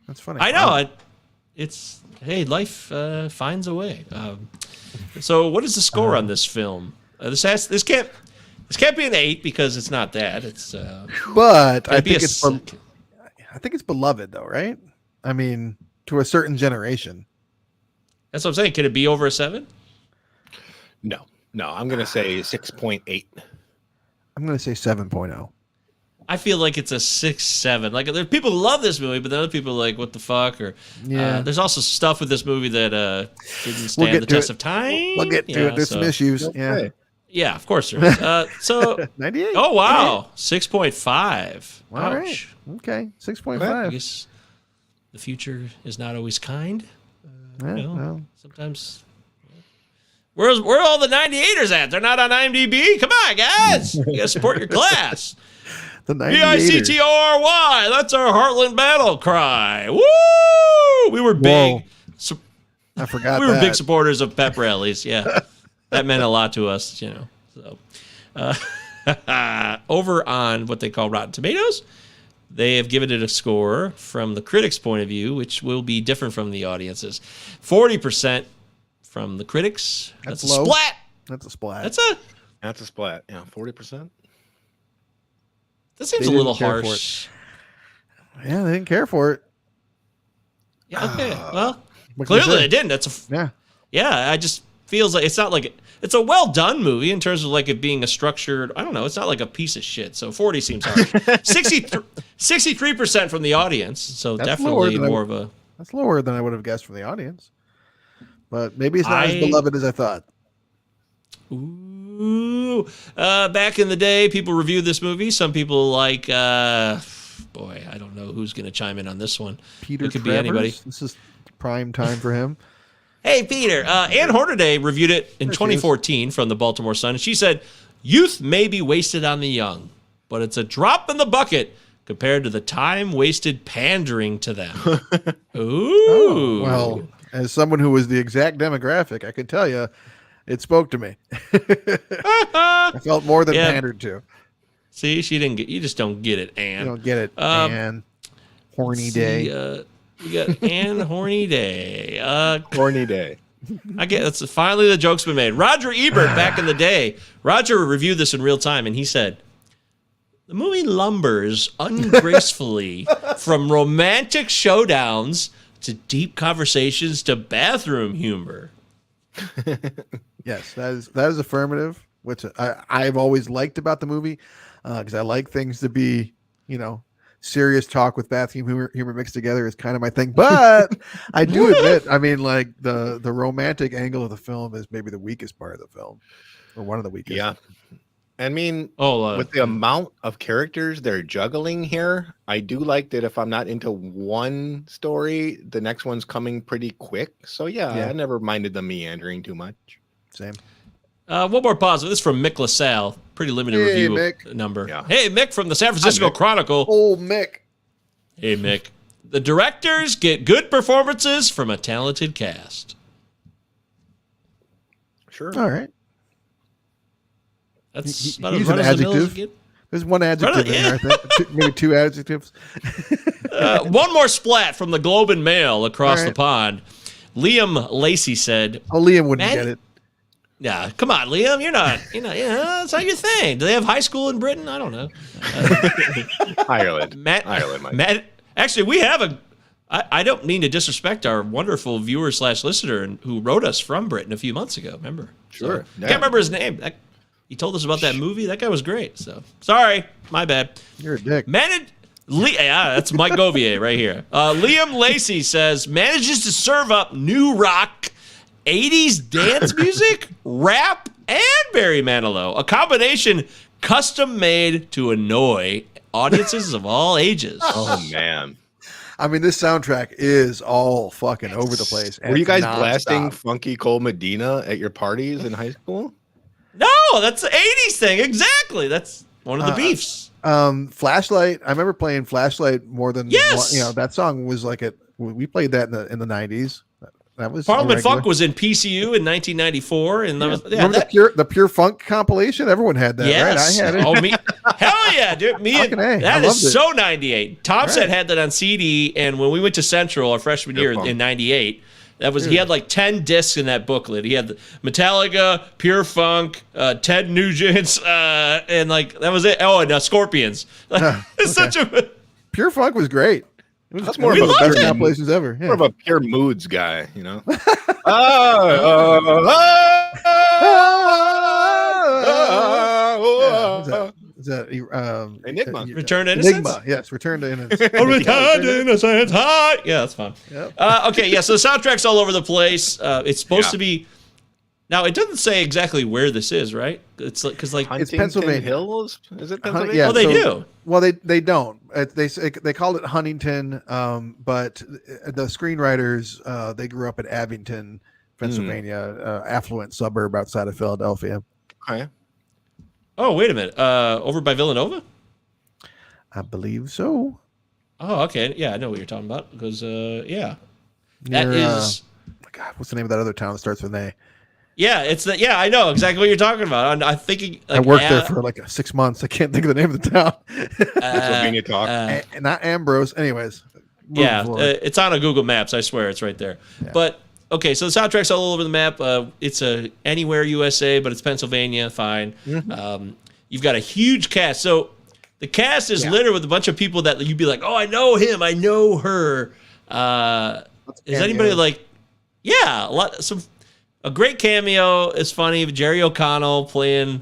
That's funny. I know. It's life finds a way. So, what is the score on this film? This can't be an 8 because it's not that. It's but I think it's beloved though, right? I mean, to a certain generation. That's what I'm saying. Can it be over a 7? No, I'm going to say 6.8. I'm going to say 7.0. I feel like it's a 6, 7. Like there's people who love this movie, but then other people are like, what the fuck? Or there's also stuff with this movie that didn't stand the test of time. We'll get to it. There's some issues. Okay. Yeah, of course there is. So 98. oh wow, 6.5. All Ouch. right. Okay. I 6.5. guess the future is not always kind. Yeah, You know, well, sometimes. Where all the 98ers at? They're not on IMDb. Come on, guys. You gotta support your class. the 98ers. Bictory. That's our Heartland battle cry. Woo! We were big. I forgot We were that. big supporters of pep rallies. Yeah, that meant a lot to us. You know. So, over on what they call Rotten Tomatoes, they have given it a score from the critics' point of view, which will be different from the audience's. 40% from the critics. That's a low. splat. That's a splat. That's a splat. Yeah, 40%. That seems They a little didn't care for harsh. Yeah, they didn't care for it. Yeah, okay. Well, What can you clearly say? they didn't. That's Yeah. I just feels like it's not like it's a well done movie in terms of like it being a structured. I don't know. It's not like a piece of shit. So 40 seems harsh. 63% from the audience. So That's definitely lower than more of a. That's lower than I would have guessed from the audience. But maybe it's not as I- beloved as I thought. Ooh. Back in the day, people reviewed this movie. Some people like, boy, I don't know who's going to chime in on this one. Peter It could be Travers? anybody. This is prime time for him. Hey, Peter. Ann Hornaday reviewed it in There she 2014 from the Baltimore Sun. And she said, youth may be wasted on the young, but it's a drop in the bucket compared to the time wasted pandering to them. Ooh. Well, as someone who was the exact demographic, I can tell you, it spoke to me. I felt more than Yeah. pandered to. See, she didn't get. You just don't get it, Ann. You don't get it, and horny See, day. we got Ann Horny Day. Horny day. I get that's finally the joke's been made. Roger Ebert back in the day. Roger reviewed this in real time, and he said, "The movie lumbers ungracefully from romantic showdowns to deep conversations to bathroom humor." Yes, that is affirmative, which I've always liked about the movie, because I like things to be, serious talk with bathroom humor mixed together is kind of my thing. But I do admit, I mean, like the romantic angle of the film is maybe the weakest part of the film, or one of the weakest. Yeah. I mean, Oh, with the amount of characters they're juggling here, I do like that if I'm not into one story, the next one's coming pretty quick. So yeah. I never minded them meandering too much. Same. one more positive. This is from Mick LaSalle. Pretty limited Hey, review Mick. number. Yeah. Hey, Mick from the San Francisco Mick. Chronicle. Old Mick. Hey, Mick. The directors get good performances from a talented cast. Sure. All right. That's He- about as he's run an as the mill as adjective. it gets. There's one adjective in there, I think. Maybe two adjectives. One more splat from the Globe and Mail across All the right. pond. Liam Lacey said, Oh, Liam wouldn't Man- get it. "Yeah, come on, Liam, you're not, that's not your thing. Do they have high school in Britain? I don't know." Ireland. Matt, Mike. actually, we have I don't mean to disrespect our wonderful viewer / listener who wrote us from Britain a few months ago. Remember? Sure. So, can't remember his name. He told us about that movie. That guy was great. So sorry, my bad. You're a dick. That's Mike Govier right here. Liam Lacey says manages to serve up new rock, 80s dance music, rap, and Barry Manilow. A combination custom made to annoy audiences of all ages. Oh man. I mean, this soundtrack is all fucking over the place. Were you It's guys nonstop. blasting Funky Cole Medina at your parties in high school? No, that's the 80s thing. Exactly. That's one of the beefs. Flashlight? I remember playing Flashlight more than Yes! one, that song was like we played that in the 90s. That was Parliament regular. Funk was in PCU in 1994, and that was Remember the pure funk compilation? Everyone had that, yes. right? I had it. Oh, me, hell yeah, dude. Me and Fucking A, I that loved is it. so 98. Tom said Right. had that on CD, and when we went to Central our freshman Pure year funk. in 98, he had like 10 discs in that booklet. He had the Metallica, Pure Funk, Ted Nugent's, and like that was it. Oh, and Scorpions. It's such a Pure funk was great. It was That's one more of of the a better pure- compilations ever. Yeah. More of a pure moods guy, you know. Is that Enigma. Return to Innocence? Enigma, yes, Return to Innocence. Return to Innocence. Hi. Yeah, that's fun. Yep. Okay, yeah. So the soundtrack's all over the place. It's supposed Yeah. to be. Now it doesn't say exactly where this is, right? It's like because like Huntington Pennsylvania. Hills? Is it Pennsylvania? Yeah, oh they do. Well, they don't. They called it Huntington, but the screenwriters they grew up in Abington, Pennsylvania, affluent suburb outside of Philadelphia. Okay. Oh wait a minute, over by Villanova. I believe so. Oh okay, yeah, I know what you're talking about because yeah, Near, that is. God, what's the name of that other town that starts with an A? Yeah, it's that. Yeah, I know exactly what you're talking about. I'm thinking. Like, I worked there for like 6 months. I can't think of the name of the town. Pennsylvania talk. Not Ambrose. Anyways. Yeah, it's on a Google Maps. I swear it's right there. Yeah. But okay, so the soundtrack's all over the map. It's anywhere USA, but it's Pennsylvania. Fine. Mm-hmm. You've got a huge cast. So the cast is littered with a bunch of people that you'd be like, oh, I know him. I know her. Is anybody like? Yeah, a great cameo is funny. Jerry O'Connell playing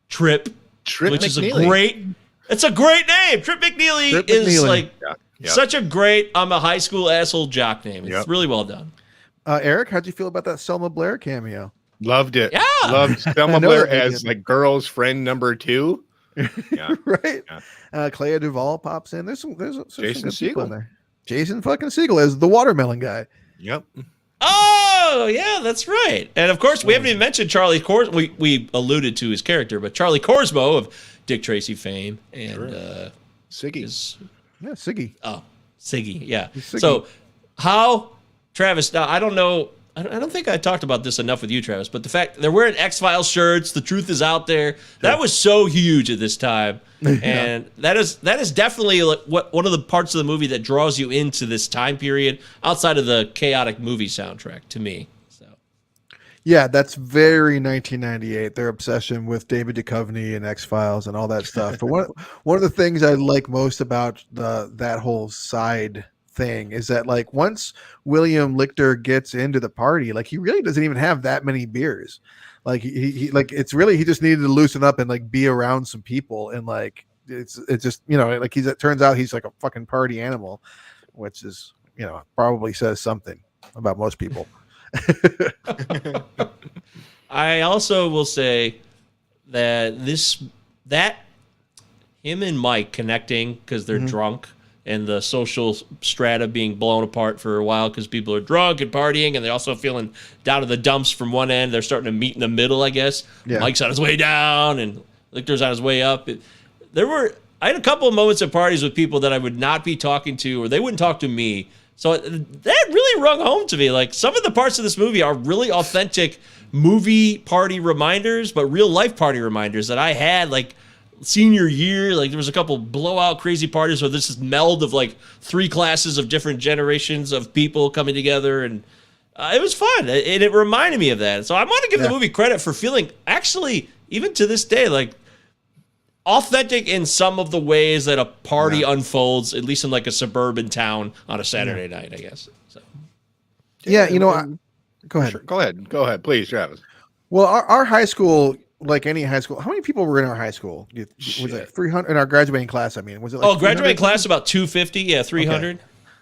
Trip which McNeely. Is a great. It's a great name. Trip McNeely is like such a great. I'm a high school asshole jock name. It's really well done. Eric, how'd you feel about that Selma Blair cameo? Loved it. Yeah, loved Selma Blair as like girl's friend number 2. Yeah, right. Yeah. Clea Duvall pops in. There's some Jason Segel in there. Jason fucking Segel as the watermelon guy. Yep. Oh, yeah, that's right. And, of course, we haven't even mentioned Charlie Korsmo. We alluded to his character, but Charlie Korsmo of Dick Tracy fame. And Siggy. Siggy. Oh, Siggy, yeah. Siggy. So how, Travis, now I don't know. I don't think I talked about this enough with you, Travis, but the fact they're wearing XFiles shirts, the truth is out there. That was so huge at this time. And that is definitely one of the parts of the movie that draws you into this time period outside of the chaotic movie soundtrack to me. So, yeah, that's very 1998. Their obsession with David Duchovny and X-Files and all that stuff. But one of the things I like most about that whole side thing is that like once William Lichter gets into the party, like he really doesn't even have that many beers. Like he like it's really he just needed to loosen up and like be around some people and like it's just like it turns out he's like a fucking party animal, which is probably says something about most people. I also will say that him and Mike connecting because they're drunk and the social strata being blown apart for a while because people are drunk and partying, and they're also feeling down to the dumps from one end. They're starting to meet in the middle, I guess. Yeah. Mike's on his way down, and Lichter's on his way up. I had a couple of moments at parties with people that I would not be talking to, or they wouldn't talk to me. So that really rung home to me. Like, some of the parts of this movie are really authentic movie party reminders, but real life party reminders that I had, like, senior year. Like, there was a couple blowout crazy parties where this is meld of like 3 classes of different generations of people coming together, and it was fun, and it reminded me of that. So I want to give the movie credit for feeling actually, even to this day, like authentic in some of the ways that a party unfolds, at least in like a suburban town on a Saturday night, I guess. So go ahead. Sure. Go ahead, please, Travis. Well, our high school, like any high school, how many people were in our high school? Was it 300 in our graduating class? I mean, was it like graduating class about 250? Yeah, 300.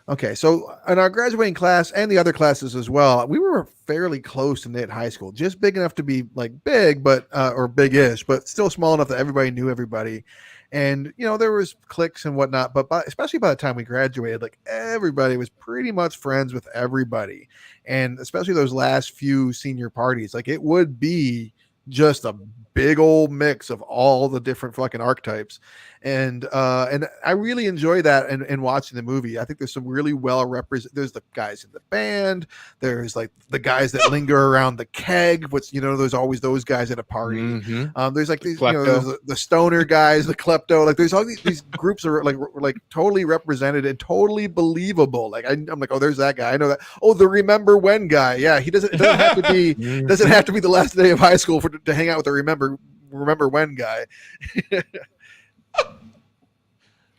Okay, so in our graduating class and the other classes as well, we were fairly close to knit high school, just big enough to be like big, but or big-ish, but still small enough that everybody knew everybody. And there was cliques and whatnot, but especially by the time we graduated, like everybody was pretty much friends with everybody, and especially those last few senior parties, like it would be just a big old mix of all the different fucking archetypes. And I really enjoy that in watching the movie. I think there's some really well represented. There's the guys in the band. There's like the guys that linger around the keg, which there's always those guys at a party. There's like these, there's the stoner guys, the klepto. Like there's all these groups are like totally represented and totally believable. Like I'm like, oh, there's that guy. I know that. Oh, the remember when guy. Yeah, it doesn't have to be doesn't have to be the last day of high school to hang out with the remember when guy.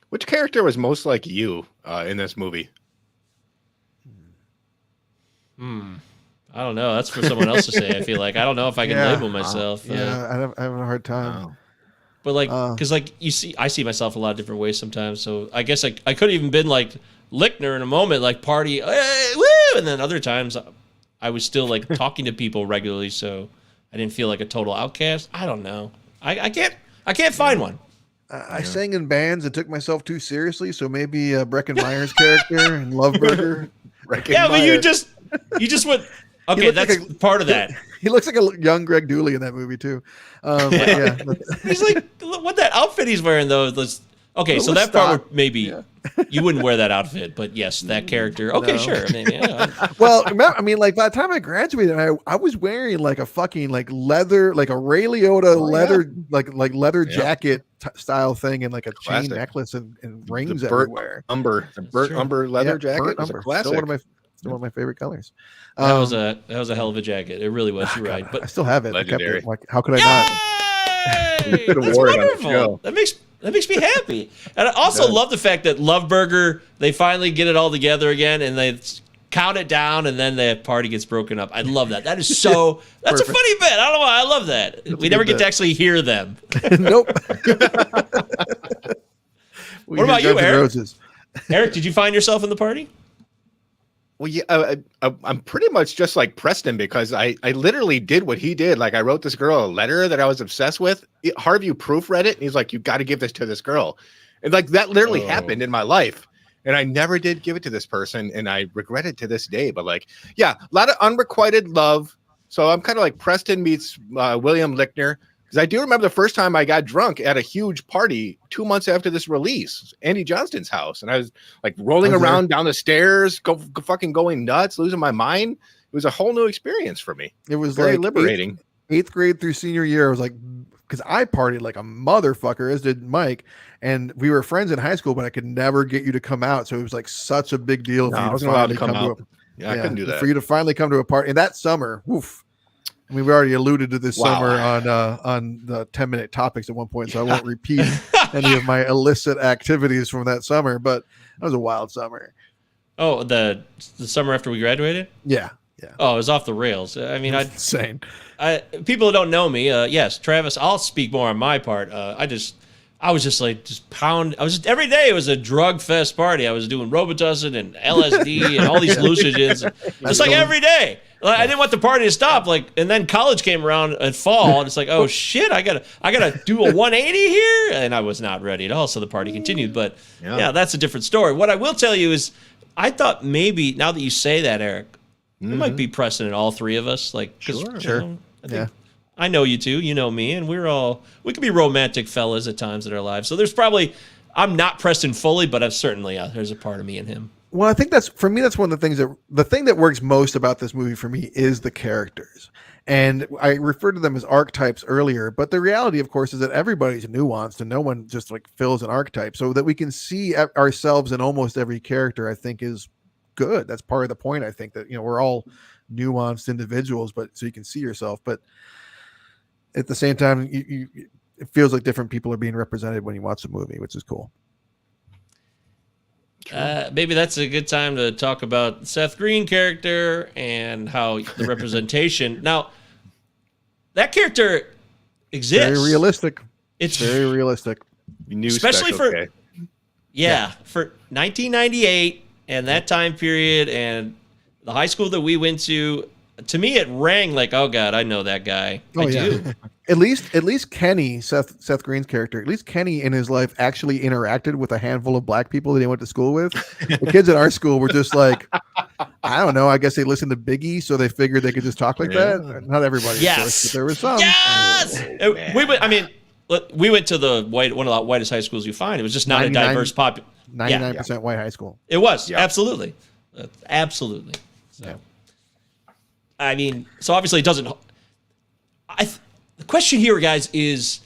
Which character was most like you in this movie? I don't know. That's for someone else to say. I feel like I don't know if I can label myself. I have a hard time. Wow. But like, because like I see myself a lot of different ways sometimes. So I guess I could have even been like Lichtner in a moment, like party, hey, woo, and then other times I was still like talking to people regularly. So I didn't feel like a total outcast. I don't know. I can't find one. I sang in bands and took myself too seriously, so maybe Breckin Meyer's character in Love Burger. Yeah, but you just went. Okay, that's like part of that. He looks like a young Greg Dooley in that movie too. Yeah. He's like, what that outfit he's wearing though. Okay, so that part would maybe you wouldn't wear that outfit, but yes, that character. Okay, no. Sure. Maybe, well, I mean, like by the time I graduated, I was wearing like a fucking like leather, like a Ray Liotta leather, like leather jacket style thing, and like a chain necklace and rings everywhere. Umber leather jacket. Was a classic. Still one of my favorite colors. That was a hell of a jacket. It really was. You're right. But I still have it. Legendary. I kept it. Like, how could I not? That's wonderful. That makes me happy. And I also love the fact that Love Burger, they finally get it all together again and they count it down and then the party gets broken up. I love that. That is that's a funny bit. I don't know why. I love that. We never get to actually hear them. Nope. What about you, Eric? Eric, did you find yourself in the party? Well, yeah, I'm pretty much just like Preston because I literally did what he did. Like I wrote this girl a letter that I was obsessed with. Harvey proofread it, and he's like, "You got to give this to this girl," and like that literally happened in my life, and I never did give it to this person, and I regret it to this day. But like, yeah, a lot of unrequited love. So I'm kind of like Preston meets William Lichtner. Because I do remember the first time I got drunk at a huge party 2 months after this release, Andy Johnston's house. And I was like rolling around down the stairs, fucking going nuts, losing my mind. It was a whole new experience for me. It was very like liberating. Eighth grade through senior year, I was like, because I partied like a motherfucker, as did Mike. And we were friends in high school, but I could never get you to come out. So it was like such a big deal for you to finally come out. I couldn't do that. For you to finally come to a party. And that summer, woof. I mean, we already alluded to this summer on the 10-minute topics at one point, so I won't repeat any of my illicit activities from that summer, but that was a wild summer. Oh, the summer after we graduated? Yeah. Oh, it was off the rails. I mean, insane. People who don't know me, yes, Travis, I'll speak more on my part. I was just every day it was a drug fest party. I was doing Robitussin and LSD and all these hallucinogens, just like every day. I didn't want the party to stop. And then college came around in fall, and it's like, oh shit, I gotta do a 180 here, and I was not ready at all. So the party continued, but yeah, that's a different story. What I will tell you is, I thought maybe now that you say that, Eric, it might be Preston and all three of us. Sure. I know you two, you know me, and we can be romantic fellas at times in our lives. So there's probably, I'm not Preston fully, but I've certainly, there's a part of me in him. Well, I think that's one of the things the thing that works most about this movie for me is the characters. And I referred to them as archetypes earlier, but the reality, of course, is that everybody's nuanced and no one just like fills an archetype. So that we can see ourselves in almost every character, I think is good. That's part of the point. I think that, we're all nuanced individuals, but so you can see yourself, but at the same time, it feels like different people are being represented when you watch the movie, which is cool. Maybe that's a good time to talk about Seth Green character and how the representation. Now, that character exists. Very realistic. It's very realistic. Especially for 1998 and that time period and the high school that we went to. To me, it rang like, oh God, I know that guy. I do. At least Kenny, Seth Green's character, at least Kenny in his life actually interacted with a handful of black people that he went to school with. The kids at our school were just like, I don't know. I guess they listened to Biggie, so they figured they could just talk like that. Not everybody, of course, but there was some. Yes, we went to one of the whitest high schools you find. It was just not a diverse population. 99% white high school. It was absolutely. So. I mean, so obviously it doesn't. The question here, guys, is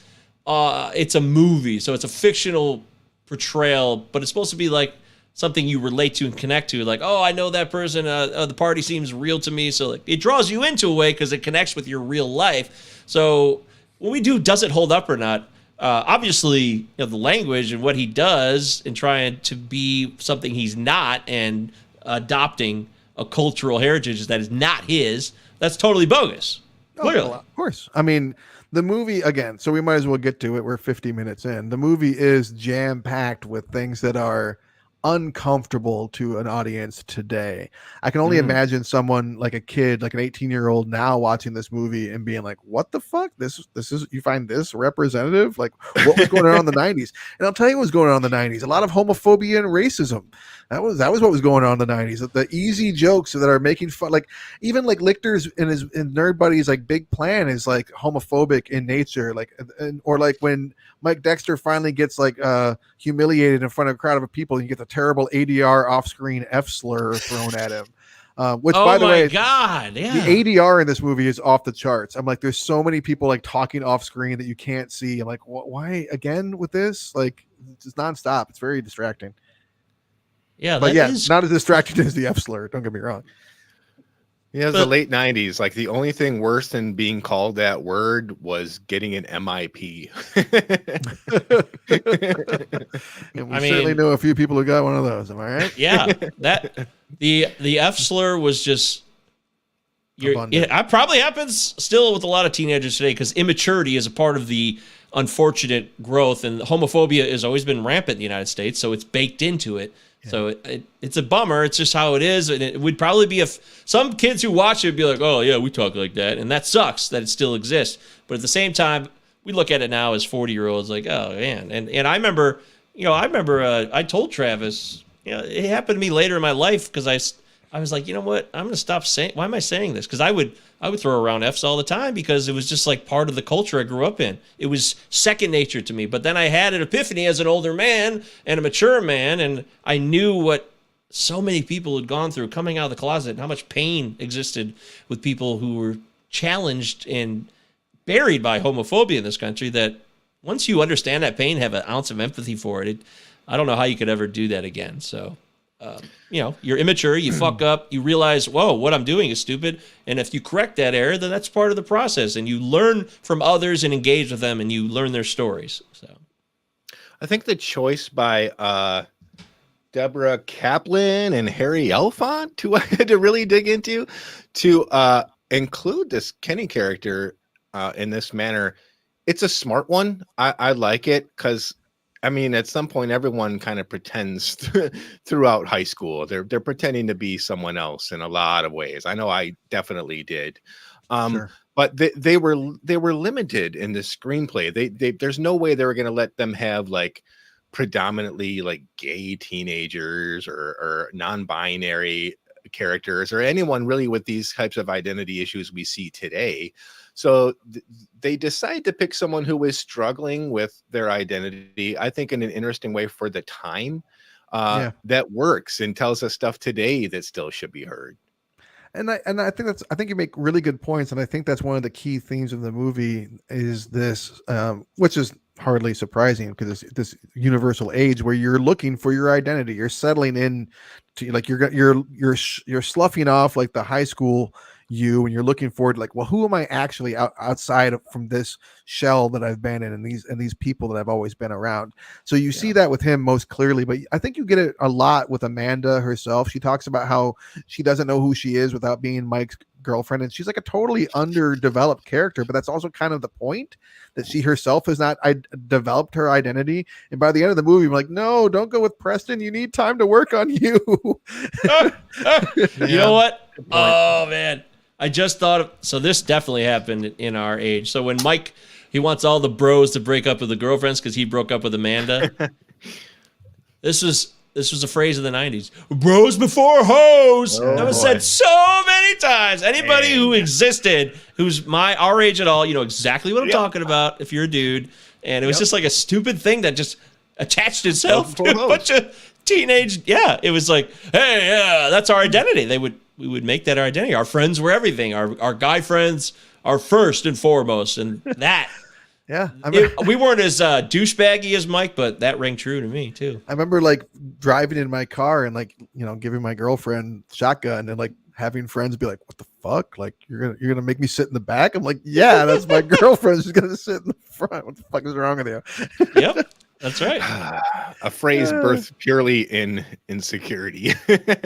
it's a movie, so it's a fictional portrayal, but it's supposed to be like something you relate to and connect to. Like, oh, I know that person. The party seems real to me, so it draws you into a way because it connects with your real life. So when we do, does it hold up or not? Obviously, the language and what he does and trying to be something he's not and adopting a cultural heritage that is not his, that's totally bogus. Clearly. Oh, of course. I mean, the movie, again, so we might as well get to it. We're 50 minutes in. The movie is jam-packed with things that are uncomfortable to an audience today. I can only imagine someone like a kid, like an 18-year-old now watching this movie and being like, what the fuck? This is, you find this representative? Like, what was going on in the 90s? And I'll tell you what was going on in the 90s. A lot of homophobia and racism. That was what was going on in the 90s. The easy jokes that are making fun, like even like Lichter's and his and Nerd Buddy's like big plan is like homophobic in nature. Like, or like when Mike Dexter finally gets like humiliated in front of a crowd of people, and you get the terrible ADR off-screen F slur thrown at him. Which, by the way, God, yeah, the ADR in this movie is off the charts. I'm like, there's so many people like talking off screen that you can't see. I'm like, why again with this? Like, it's nonstop. It's very distracting. Yeah, but yeah, not as distracting as the F slur. Don't get me wrong. Yeah, the late 90s. Like the only thing worse than being called that word was getting an MIP. And we certainly know a few people who got one of those. Am I right? Yeah, that the F slur was just. It probably happens still with a lot of teenagers today because immaturity is a part of the unfortunate growth, and homophobia has always been rampant in the United States, so it's baked into it. Yeah. So it's a bummer. It's just how it is, and it would probably be some kids who watch it would be like, "Oh yeah, we talk like that," and that sucks that it still exists. But at the same time, we look at it now as 40-year-olds, like, "Oh man," and I remember, I told Travis, it happened to me later in my life because I was like, you know what? I'm going to stop saying. Why am I saying this? Because I would throw around F's all the time because it was just like part of the culture I grew up in. It was second nature to me. But then I had an epiphany as an older man and a mature man, and I knew what so many people had gone through coming out of the closet and how much pain existed with people who were challenged and buried by homophobia in this country. That once you understand that pain, have an ounce of empathy for it, I don't know how you could ever do that again. So. You're immature, you fuck up, you realize, whoa, what I'm doing is stupid. And if you correct that error, then that's part of the process. And you learn from others and engage with them and you learn their stories. So I think the choice by Deborah Kaplan and Harry Elfont, who I had to really dig into, to include this Kenny character in this manner, it's a smart one. I like it because I mean, at some point, everyone kind of pretends throughout high school. They're pretending to be someone else in a lot of ways. I know I definitely did, Sure. but they were limited in the screenplay. There's no way they were going to let them have like predominantly like gay teenagers or non-binary characters or anyone really with these types of identity issues we see today. So they decide to pick someone who is struggling with their identity, I think in an interesting way for the time that works and tells us stuff today that still should be heard. And I think you make really good points. And I think that's one of the key themes of the movie is this, which is hardly surprising because it's this universal age where you're looking for your identity. You're settling in to like, you're sloughing off like the high school you, and you're looking forward to like, well, who am I actually outside of from this shell that I've been in and these people that I've always been around. So you see that with him most clearly, but I think you get it a lot with Amanda herself. She talks about how she doesn't know who she is without being Mike's girlfriend, and she's like a totally underdeveloped character, but that's also kind of the point, that she herself has not developed her identity. And by the end of the movie, I'm like, no, don't go with Preston, you need time to work on you. You know what? Oh man, I just thought of, so this definitely happened in our age. So when Mike, he wants all the bros to break up with the girlfriends because he broke up with Amanda. This was a phrase of the 90s. Bros before hoes. That was said so many times. Anybody who existed, who's our age at all, you know exactly what I'm talking about if you're a dude. And it was just like a stupid thing that just attached itself to a bunch of teenage. Yeah, it was like, hey, that's our identity. We would make that our identity. Our friends were everything. Our guy friends are first and foremost. And that. Yeah, we weren't as douchebaggy as Mike, but that rang true to me too. I remember like driving in my car and like, you know, giving my girlfriend shotgun and like having friends be like, "What the fuck? Like you're gonna make me sit in the back?" I'm like, "Yeah, that's my girlfriend. She's gonna sit in the front. What the fuck is wrong with you?" Yep, that's right. A phrase birthed purely in insecurity.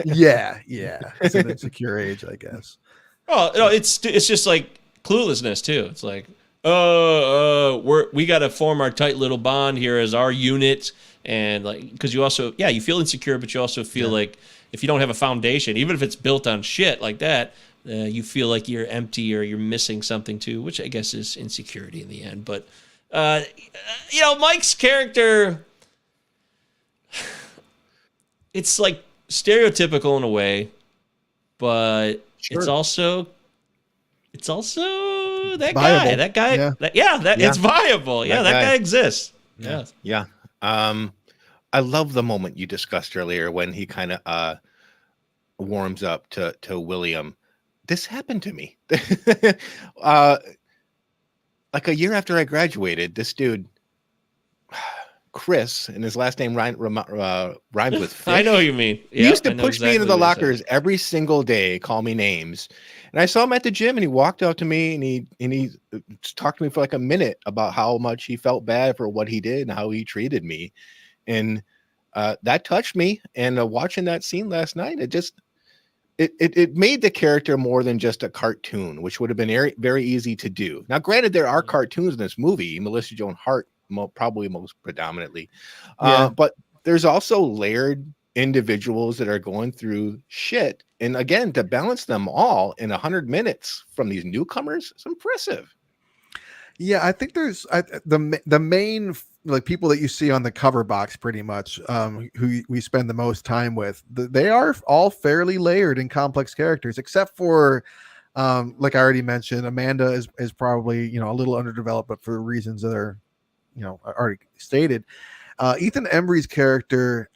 yeah, it's an insecure age, I guess. Oh no, it's just like cluelessness too. It's like, we got to form our tight little bond here as our unit, and like because you also you feel insecure, but you also feel like if you don't have a foundation, even if it's built on shit like that, you feel like you're empty or you're missing something too, which I guess is insecurity in the end. But Mike's character, it's like stereotypical in a way, but it's also that viable. guy. That guy. It's viable. Yeah, that guy exists. Yeah. I love the moment you discussed earlier when he kind of warms up to William. This happened to me. Like a year after I graduated, this dude, Chris, and his last name rhymes with fish. I know what you mean. He used to push me into the lockers every single day, call me names. And I saw him at the gym, and he walked up to me, and he talked to me for like a minute about how much he felt bad for what he did and how he treated me. And that touched me. And watching that scene last night, it made the character more than just a cartoon, which would have been very, very easy to do. Now, granted, there are cartoons in this movie, Melissa Joan Hart probably most predominantly, but there's also layered individuals that are going through shit, and again, to balance them all in 100 minutes from these newcomers, it's impressive. Yeah, I think there's the main like people that you see on the cover box, pretty much, who we spend the most time with. They are all fairly layered and complex characters, except for, like I already mentioned, Amanda is probably a little underdeveloped, but for reasons that are already stated. Ethan Embry's character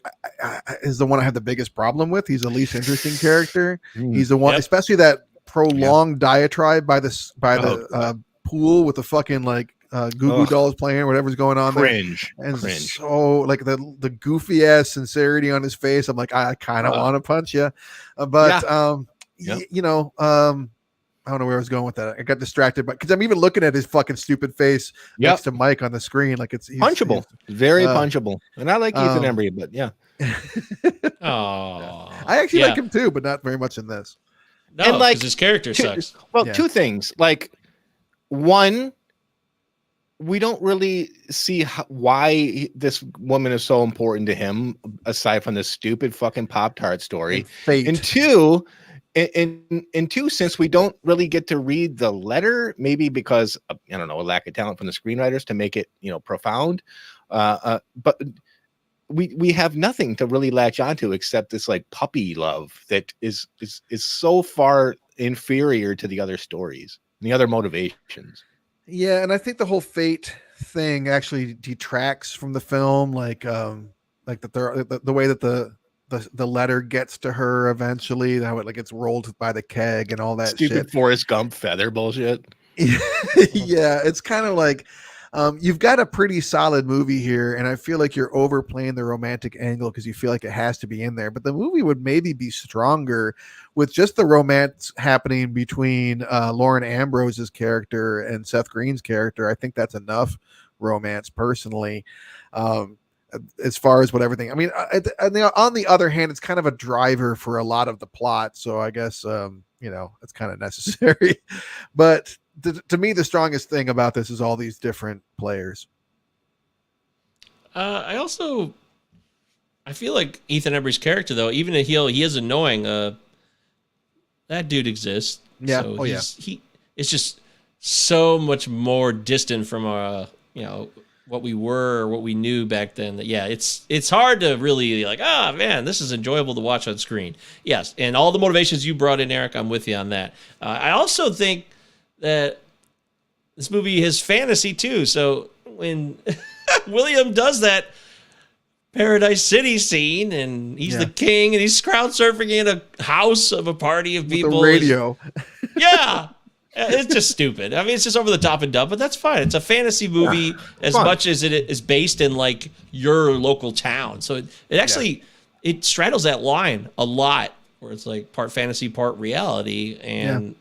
is the one I have the biggest problem with. He's the least interesting character. He's the one, especially that prolonged diatribe by the pool with the fucking like Goo Goo Dolls playing or whatever's going on Cringe. there. And so like the goofy ass sincerity on his face. I'm like, I kind of want to punch you, but I don't know where I was going with that. I got distracted, but because I'm even looking at his fucking stupid face next to Mike on the screen, like he's punchable, very punchable. And I like Ethan Embry, but I actually like him too, but not very much in this. No, and like his character sucks. Well, two things. Like, one, we don't really see why this woman is so important to him, aside from this stupid fucking Pop-Tart story. And two. And two, since we don't really get to read the letter, maybe because of, I don't know, a lack of talent from the screenwriters to make it, profound. But we have nothing to really latch onto except this like puppy love that is so far inferior to the other stories and the other motivations. Yeah, and I think the whole fate thing actually detracts from the film, like the way that the letter gets to her eventually, how it like gets rolled by the keg and all that stupid shit. Forrest Gump feather bullshit. Yeah, it's kind of like you've got a pretty solid movie here, and I feel like you're overplaying the romantic angle because you feel like it has to be in there. But the movie would maybe be stronger with just the romance happening between Lauren Ambrose's character and Seth Green's character. I think that's enough romance, personally. As far as what everything, I mean, on the other hand, it's kind of a driver for a lot of the plot. So I guess, it's kind of necessary, but to me, the strongest thing about this is all these different players. I feel like Ethan Embry's character, though, even if he is annoying, that dude exists. Yeah. So he is just so much more distant from what we were or what we knew back then. That it's hard to really like, man, this is enjoyable to watch on screen. Yes, and all the motivations you brought in, Eric, I'm with you on that. I also think that this movie has fantasy too. So when William does that Paradise City scene and he's the king and he's crowd surfing in a house of a party of people. The radio. Yeah. It's just stupid. I mean, it's just over the top and dumb, but that's fine. It's a fantasy movie as much as it is based in like your local town. So it actually it straddles that line a lot, where it's like part fantasy, part reality, and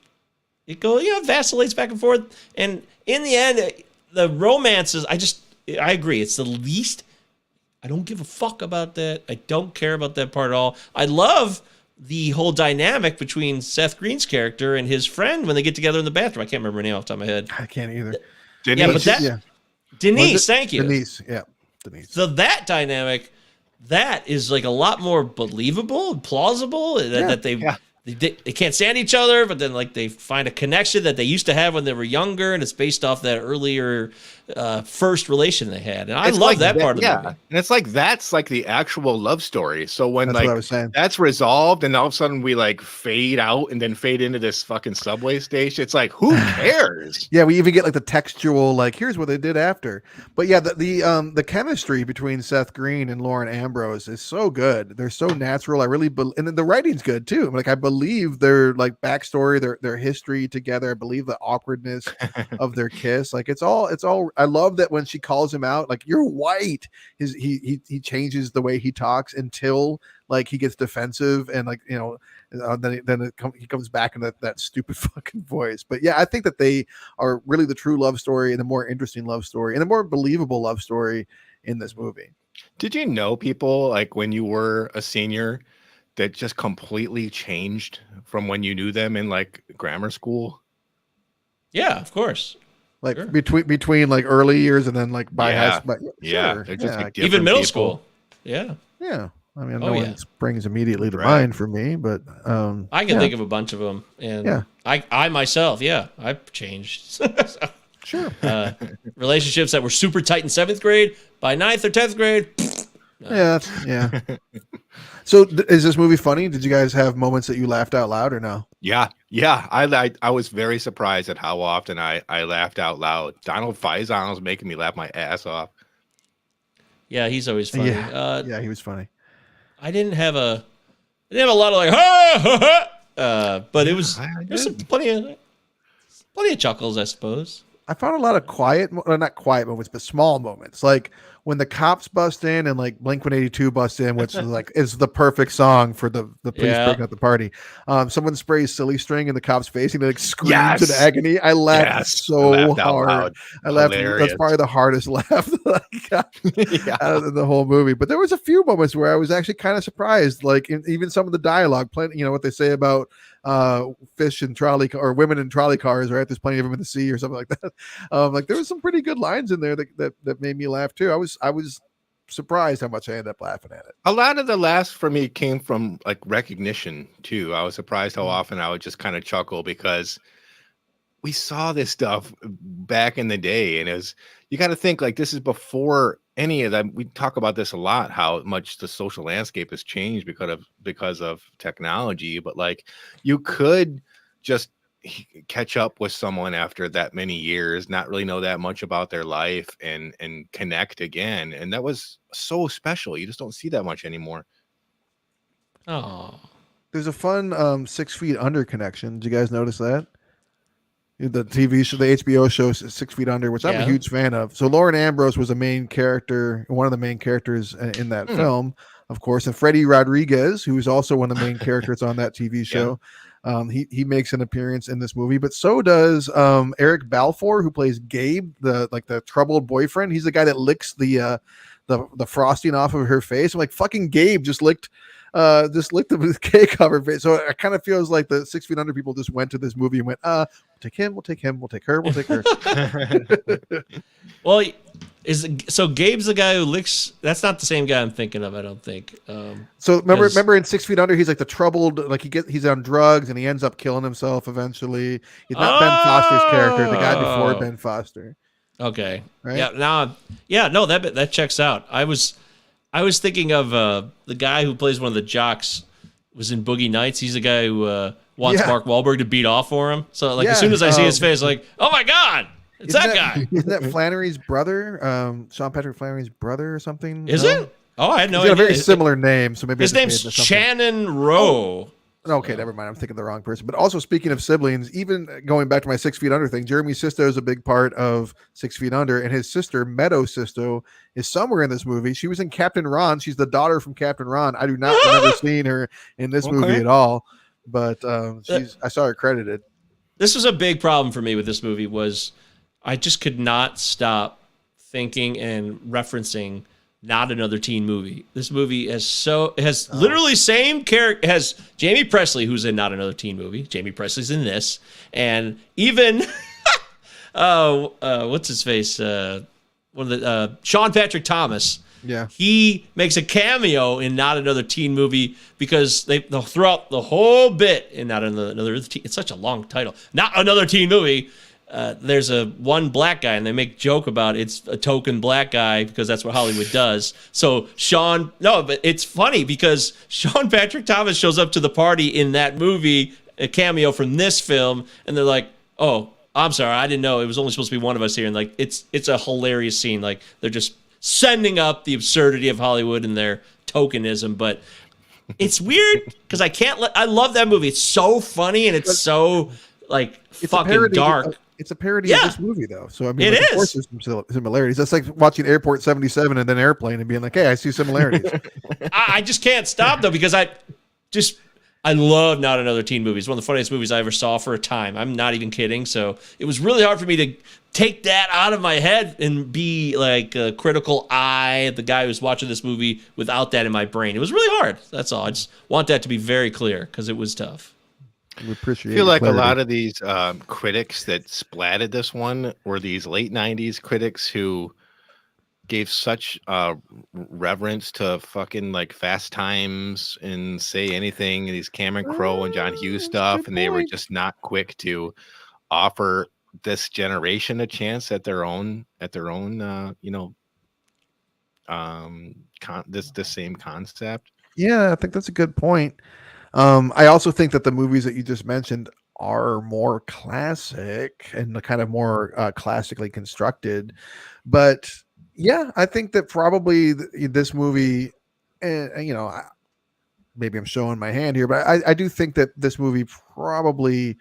it goes, vacillates back and forth. And in the end, the romances, I agree. It's the least. I don't give a fuck about that. I don't care about that part at all. I love the whole dynamic between Seth Green's character and his friend when they get together in the bathroom. I can't remember her name off the top of my head. I can't either. Denise. Yeah, but Denise, thank you. Denise, yeah. Denise. So that dynamic, that is like a lot more believable and plausible that they can't stand each other, but then like they find a connection that they used to have when they were younger, and it's based off that earlier first relation they had. And I love like that part of the movie. And it's like that's like the actual love story. So when that's like what I was saying. That's resolved, and all of a sudden we like fade out and then fade into this fucking subway station. It's like, who cares? Yeah, we even get like the textual, like here's what they did after. But yeah, the chemistry between Seth Green and Lauren Ambrose is so good. They're so natural. I really and then the writing's good too. Like I believe their like backstory, their history together. I believe the awkwardness of their kiss. Like it's all. I love that when she calls him out, like you're white. He changes the way he talks until like he gets defensive and like he comes back in that stupid fucking voice. But yeah, I think that they are really the true love story and the more interesting love story and the more believable love story in this movie. Did you know people like when you were a senior that just completely changed from when you knew them in like grammar school? Yeah, of course. Like sure. between like early years and then like by high school. Yeah, sure. Just like even middle people. School. Yeah. Yeah. I mean, no one springs immediately to mind for me, but I can think of a bunch of them. And I myself, I've changed. So, sure. Relationships that were super tight in 7th grade, by 9th or 10th grade. No. Yeah. So is this movie funny? Did you guys have moments that you laughed out loud or no? Yeah. I was very surprised at how often I laughed out loud. Donald Faison was making me laugh my ass off. Yeah, he's always funny. Yeah, he was funny. I didn't have a lot of like but it was there's plenty of chuckles, I suppose. I found a lot of not quiet moments, but small moments, like when the cops bust in and like Blink-182 bust in, which is like is the perfect song for the police breaking up the party. Someone sprays Silly String in the cop's face and he like screams in agony. I laughed so hard. I laughed. That's probably the hardest laugh that I got out of the whole movie. But there was a few moments where I was actually kind of surprised, like even some of the dialogue. Plenty, what they say about fish and trolley or women in trolley cars, right? There's plenty of them in the sea or something like that. Like there was some pretty good lines in there that made me laugh too. I was surprised how much I ended up laughing at it. A lot of the laughs for me came from like recognition too. I was surprised how often I would just kind of chuckle because we saw this stuff back in the day, and you got to think like this is before any of that. We talk about this a lot, how much the social landscape has changed because of technology, but like you could just catch up with someone after that many years, not really know that much about their life and connect again. And that was so special. You just don't see that much anymore. Oh, there's a fun 6 Feet Under connection. Did you guys notice that? The TV show, the HBO show 6 Feet Under, which I'm a huge fan of. So Lauren Ambrose was a main character, one of the main characters in that film, of course. And Freddie Rodriguez, who is also one of the main characters on that TV show. He makes an appearance in this movie, but so does Eric Balfour, who plays Gabe, the troubled boyfriend. He's the guy that licks the frosting off of her face. I'm like, fucking Gabe just licked the cake off her face. So it kind of feels like the 6 Feet Under people just went to this movie and went, we'll take him, we'll take him, we'll take her, we'll take her. Well, so Gabe's the guy who licks. That's not the same guy I'm thinking of, I don't think. So remember in 6 Feet Under, he's like the troubled, like he's on drugs and he ends up killing himself eventually. He's not Ben Foster's character, the guy before Ben Foster. Okay. Right? That checks out. I was thinking of the guy who plays one of the jocks was in Boogie Nights. He's the guy who wants Mark Wahlberg to beat off for him. So like as soon as I see his face, like, oh my God, it's that guy. Isn't that Flannery's brother? Sean Patrick Flannery's brother or something? Is it? Oh, I had no idea. He's got a very similar name. So maybe his name's Shannon Rowe. Okay, never mind. I'm thinking the wrong person. But also, speaking of siblings, even going back to my 6 Feet Under thing, Jeremy Sisto is a big part of 6 Feet Under, and his sister, Meadow Sisto, is somewhere in this movie. She was in Captain Ron. She's the daughter from Captain Ron. I do not remember seeing her in this movie at all, but I saw her credited. This was a big problem for me with this movie was I just could not stop thinking and referencing Not Another Teen Movie. This movie has literally same character. Has Jamie Presley, who's in Not Another Teen Movie. Jamie Presley's in this, and even what's his face? one of the Sean Patrick Thomas. Yeah. He makes a cameo in Not Another Teen Movie because they'll throw out the whole bit in Not Another Teen. It's such a long title. Not Another Teen Movie. There's one black guy, and they make joke about it's a token black guy because that's what Hollywood does. So but it's funny because Sean Patrick Thomas shows up to the party in that movie, a cameo from this film, and they're like, oh, I'm sorry, I didn't know it was only supposed to be one of us here. And like, it's a hilarious scene. Like, they're just sending up the absurdity of Hollywood and their tokenism, but it's weird because I love that movie. It's so funny and it's so like fucking dark. It's a parody of this movie though. So I mean, it of course is. There's some similarities. That's like watching Airport 77 and then Airplane and being like, hey, I see similarities. I just can't stop though because I love Not Another Teen Movie. It's one of the funniest movies I ever saw for a time. I'm not even kidding. So it was really hard for me to take that out of my head and be like a critical eye at the guy who's watching this movie without that in my brain. It was really hard. That's all. I just want that to be very clear because it was tough. We appreciate I feel like clarity. a lot of these critics that splatted this one were these late 90s critics who gave such reverence to fucking like Fast Times and Say Anything, and these Cameron Crowe and John Hughes stuff, and they were just not quick to offer this generation a chance at their own this same concept. Yeah, I think that's a good point. I also think that the movies that you just mentioned are more classic and kind of more classically constructed, but yeah, I think that probably this movie, maybe I'm showing my hand here, but I do think that this movie probably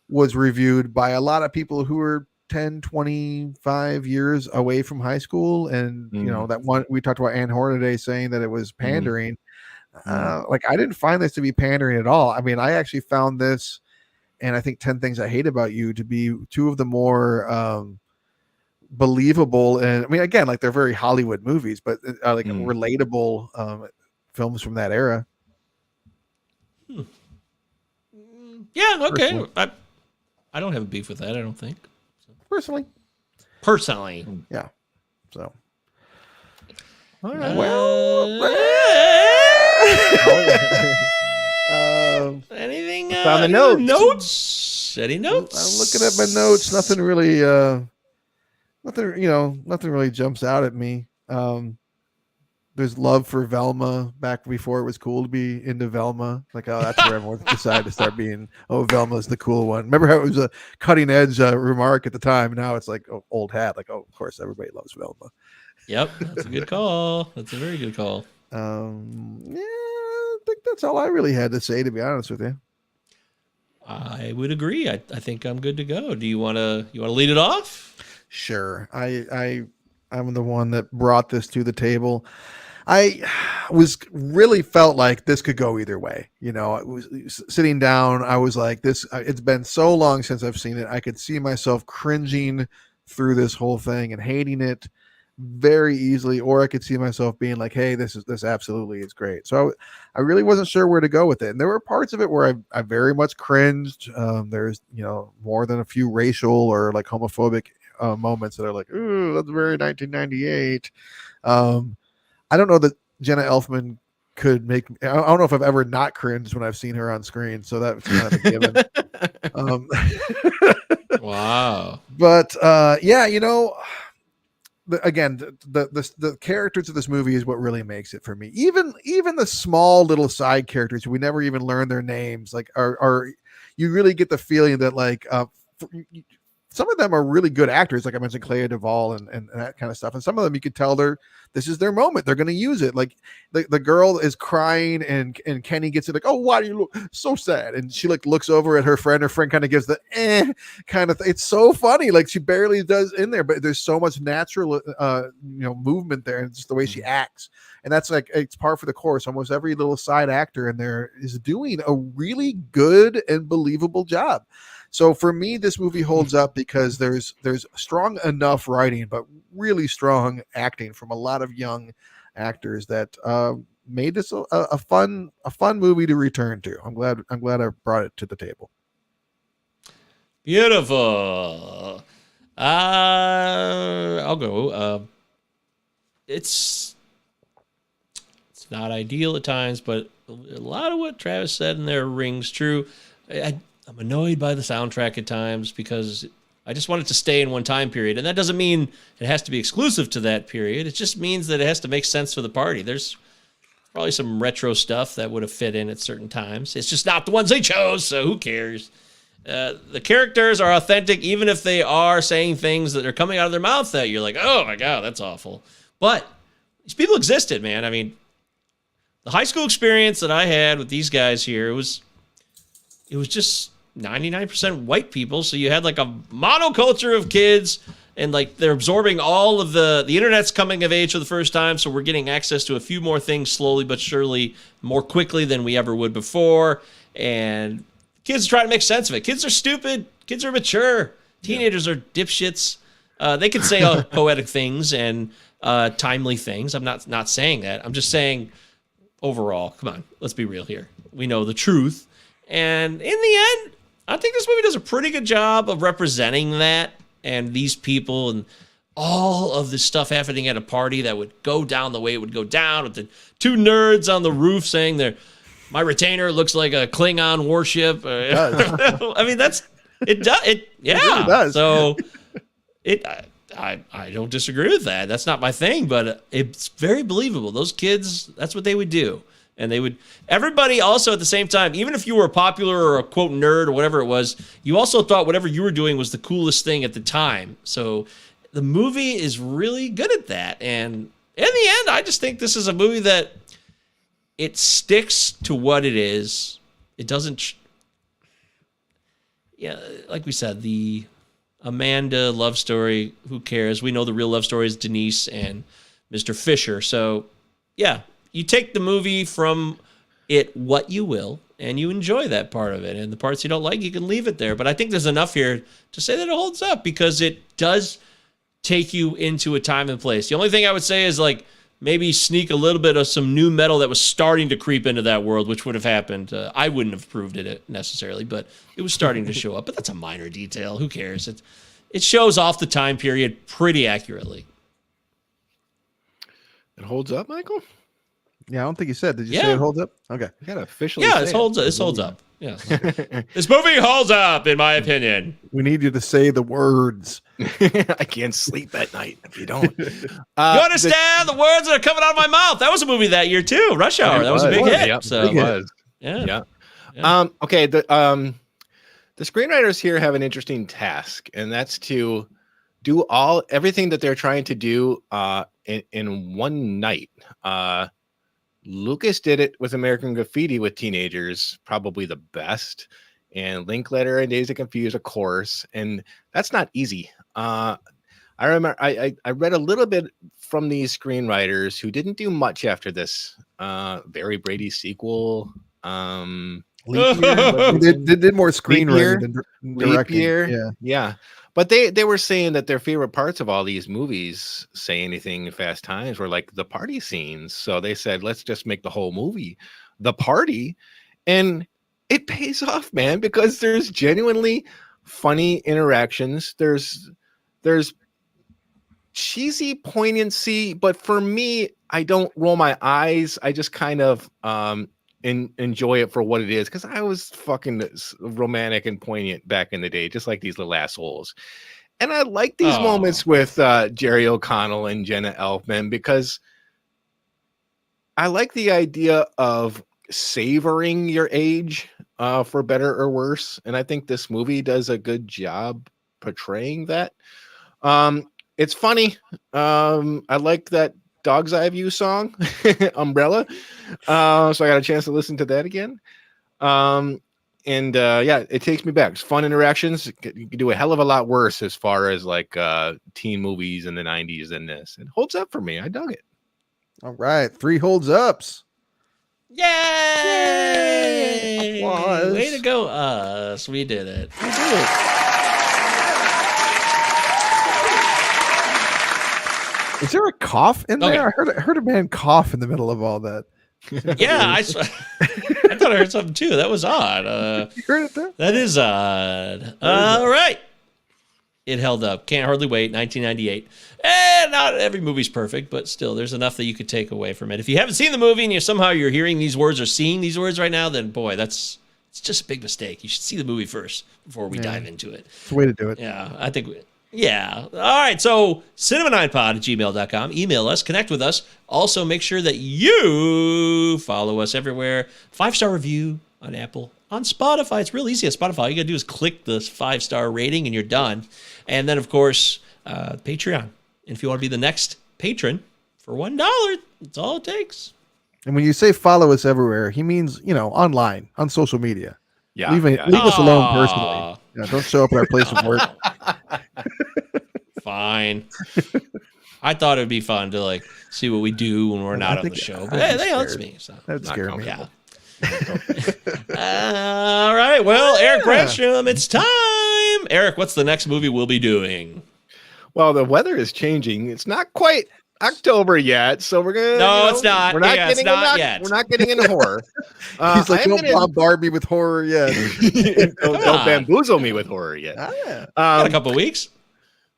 was reviewed by a lot of people who were 10, 25 years away from high school. And, that one, we talked about Anne Hornaday saying that it was pandering. Like, I didn't find this to be pandering at all. I mean, I actually found this, and I think 10 Things I Hate About You to be two of the more, believable, and I mean, again, like they're very Hollywood movies, but like relatable films from that era. Yeah, okay. I don't have a beef with that. I don't think personally. Yeah. So. All right. Anything on the notes? Any notes? I'm looking at my notes. Nothing really. Nothing really jumps out at me. There's love for Velma back before it was cool to be into Velma. Like, oh, that's where everyone decided to start being, oh, Velma's the cool one. Remember how it was a cutting edge remark at the time? Now it's like old hat. Like, oh, of course, everybody loves Velma. Yep, that's a good call. That's a very good call. Yeah, I think that's all I really had to say, to be honest with you. I would agree. I think I'm good to go. Do you want to lead it off? Sure. I'm the one that brought this to the table. I was really felt like this could go either way. I was sitting down. I was like, it's been so long since I've seen it. I could see myself cringing through this whole thing and hating it very easily, or I could see myself being like, hey, this absolutely is great. So I really wasn't sure where to go with it. And there were parts of it where I very much cringed. There's, more than a few racial or like homophobic moments that are like, ooh, that's very 1998. I don't know that Jenna Elfman could make. I don't know if I've ever not cringed when I've seen her on screen, so that's kind of a given. Wow. But yeah, again, the characters of this movie is what really makes it for me. Even the small little side characters, we never even learn their names. Like, are you really get the feeling that like some of them are really good actors, like I mentioned, Clea Duvall and that kind of stuff. And some of them you could tell this is their moment. They're going to use it. Like the girl is crying and Kenny gets it like, oh, why do you look so sad? And she like looks over at her friend. Her friend kind of gives the kind of thing. It's so funny. Like she barely does in there, but there's so much natural, movement there, and just the way she acts. And that's like, it's par for the course. Almost every little side actor in there is doing a really good and believable job. So for me, this movie holds up because there's strong enough writing, but really strong acting from a lot of young actors that made this a fun movie to return to. I'm glad I brought it to the table. Beautiful. I'll go. It's not ideal at times, but a lot of what Travis said in there rings true. I'm annoyed by the soundtrack at times because I just want it to stay in one time period. And that doesn't mean it has to be exclusive to that period. It just means that it has to make sense for the party. There's probably some retro stuff that would have fit in at certain times. It's just not the ones they chose, so who cares? The characters are authentic, even if they are saying things that are coming out of their mouth that you're like, oh my God, that's awful. But these people existed, man. I mean, the high school experience that I had with these guys here, it was just 99% white people. So you had like a monoculture of kids, and like they're absorbing all of the internet's coming of age for the first time. So we're getting access to a few more things slowly but surely, more quickly than we ever would before. And kids try to make sense of it. Kids are stupid. Kids are mature. Teenagers are dipshits. They can say poetic things and timely things. I'm not saying that. I'm just saying overall, come on, let's be real here. We know the truth. And in the end, I think this movie does a pretty good job of representing that and these people and all of this stuff happening at a party that would go down the way it would go down, with the two nerds on the roof saying my retainer looks like a Klingon warship. It does. I mean, it really does. So I don't disagree with that. That's not my thing, but it's very believable. Those kids, that's what they would do. And everybody also at the same time, even if you were popular or a quote nerd or whatever it was, you also thought whatever you were doing was the coolest thing at the time. So the movie is really good at that. And in the end, I just think this is a movie that it sticks to what it is. It doesn't, like we said, the Amanda love story, who cares? We know the real love story is Denise and Mr. Fisher. So yeah, you take the movie from it what you will, and you enjoy that part of it. And the parts you don't like, you can leave it there. But I think there's enough here to say that it holds up because it does take you into a time and place. The only thing I would say is like maybe sneak a little bit of some new metal that was starting to creep into that world, which would have happened. I wouldn't have proved it necessarily, but it was starting to show up. But that's a minor detail. Who cares? It shows off the time period pretty accurately. It holds up, Michael? Yeah, I don't think you said. Did you say it holds up? Okay. You gotta officially. Yeah, it holds up. Yeah. This movie holds up, in my opinion. We need you to say the words. I can't sleep at night if you don't. You understand the words that are coming out of my mouth? That was a movie that year too. Rush Hour. That was a big hit. Yep, so it was. Yeah. Okay. The screenwriters here have an interesting task, and that's to do everything that they're trying to do in one night. Lucas did it with American Graffiti with teenagers, probably the best, and Linklater and Days of Confused, of course, and that's not easy. I remember I read a little bit from these screenwriters who didn't do much after this. Barry Brady sequel. Leap year. They did more screenwriting than directing. Leap year. Yeah. But they were saying that their favorite parts of all these movies, Say Anything, Fast Times, were like the party scenes. So they said, let's just make the whole movie the party. And it pays off, man, because there's genuinely funny interactions. There's cheesy poignancy, but for me, I don't roll my eyes. I just kind of enjoy it for what it is, because I was fucking romantic and poignant back in the day, just like these little assholes. And I like these moments with Jerry O'Connell and Jenna Elfman, because I like the idea of savoring your age, for better or worse. And I think this movie does a good job portraying that. It's funny. I like that Dog's Eye View song, Umbrella. So I got a chance to listen to that again. It takes me back. It's fun interactions. You can do a hell of a lot worse as far as like teen movies in the 90s than this. It holds up for me. I dug it. All right. 3 holds ups. Yay! Way to go, us. We did it. We did it. Is there a cough in there? I heard a man cough in the middle of all that. Yeah, I thought I heard something too. That was odd. You heard it there? That is odd. All right. it held up. Can't Hardly Wait, 1998. And not every movie's perfect, but still, there's enough that you could take away from it. If you haven't seen the movie and you're hearing these words or seeing these words right now, then boy, it's just a big mistake. You should see the movie first before we dive into it. It's the way to do it. Yeah, I think. Yeah. All right. So cinema9pod@gmail.com. Email us. Connect with us. Also, make sure that you follow us everywhere. 5-star review on Apple. On Spotify. It's real easy at Spotify. All you got to do is click the 5-star rating and you're done. And then, of course, Patreon. And if you want to be the next patron for $1, that's all it takes. And when you say follow us everywhere, he means, online, on social media. Yeah. Leave us alone personally. Don't show up at our place of work. Fine. I thought it'd be fun to see what we do when we're not on the show. But hey, that's me. So. That scared me. Yeah. All right. Well, Eric Branstrom, it's time. Eric, what's the next movie we'll be doing? Well, the weather is changing. It's not quite October yet, so we're gonna. No, it's not. We're not Yeah, getting it's not yet. We're not getting into horror. He's like, don't bombard me with horror yet. don't bamboozle me with horror yet. Got a couple weeks.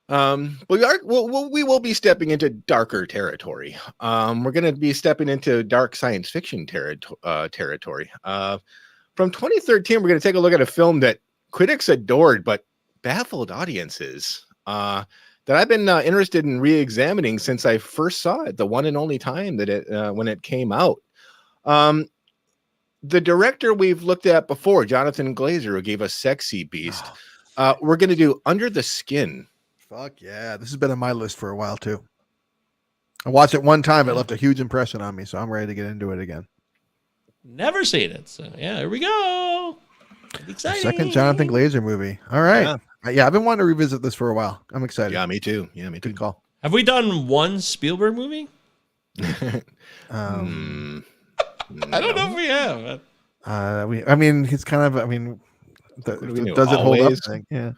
We will be stepping into darker territory. We're going to be stepping into dark science fiction territory. From 2013, we're going to take a look at a film that critics adored but baffled audiences. That I've been interested in re-examining since I first saw it, the one and only time that when it came out. The director we've looked at before, Jonathan Glazer, who gave us Sexy Beast. We're going to do Under the Skin. Fuck yeah. This has been on my list for a while, too. I watched it one time. It left a huge impression on me, so I'm ready to get into it again. Never seen it. So, yeah, here we go. Exciting. Second Jonathan Glazer movie. All right. Yeah, I've been wanting to revisit this for a while. I'm excited. Yeah, me too. Good call. Have we done one Spielberg movie? No. I don't know if we have. He's kind of, does it Always? hold up? I think. Yeah.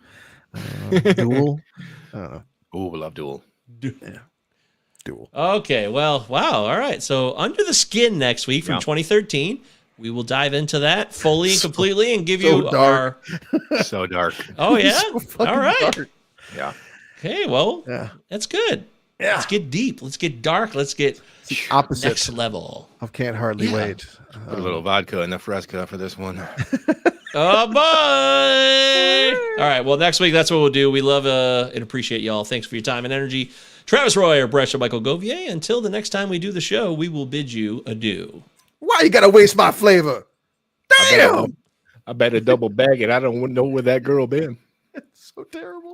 Duel. Oh, we love Duel. Yeah. Duel. Okay, well, wow. All right. So Under the Skin next week from 2013. We will dive into that fully and completely and give you dark. So dark. Oh, yeah? So all right. Dark. Yeah. Okay, well, that's good. Yeah. Let's get deep. Let's get dark. Let's get opposite next level. of Can't Hardly Wait. Put a little vodka in the Fresca for this one. Oh, boy. All right. Well, next week, that's what we'll do. We love and appreciate y'all. Thanks for your time and energy. Travis Roy or Brescia Michael Govier. Until the next time we do the show, we will bid you adieu. Why you got to waste my flavor? Damn. I better double bag it. I don't know where that girl been. It's so terrible.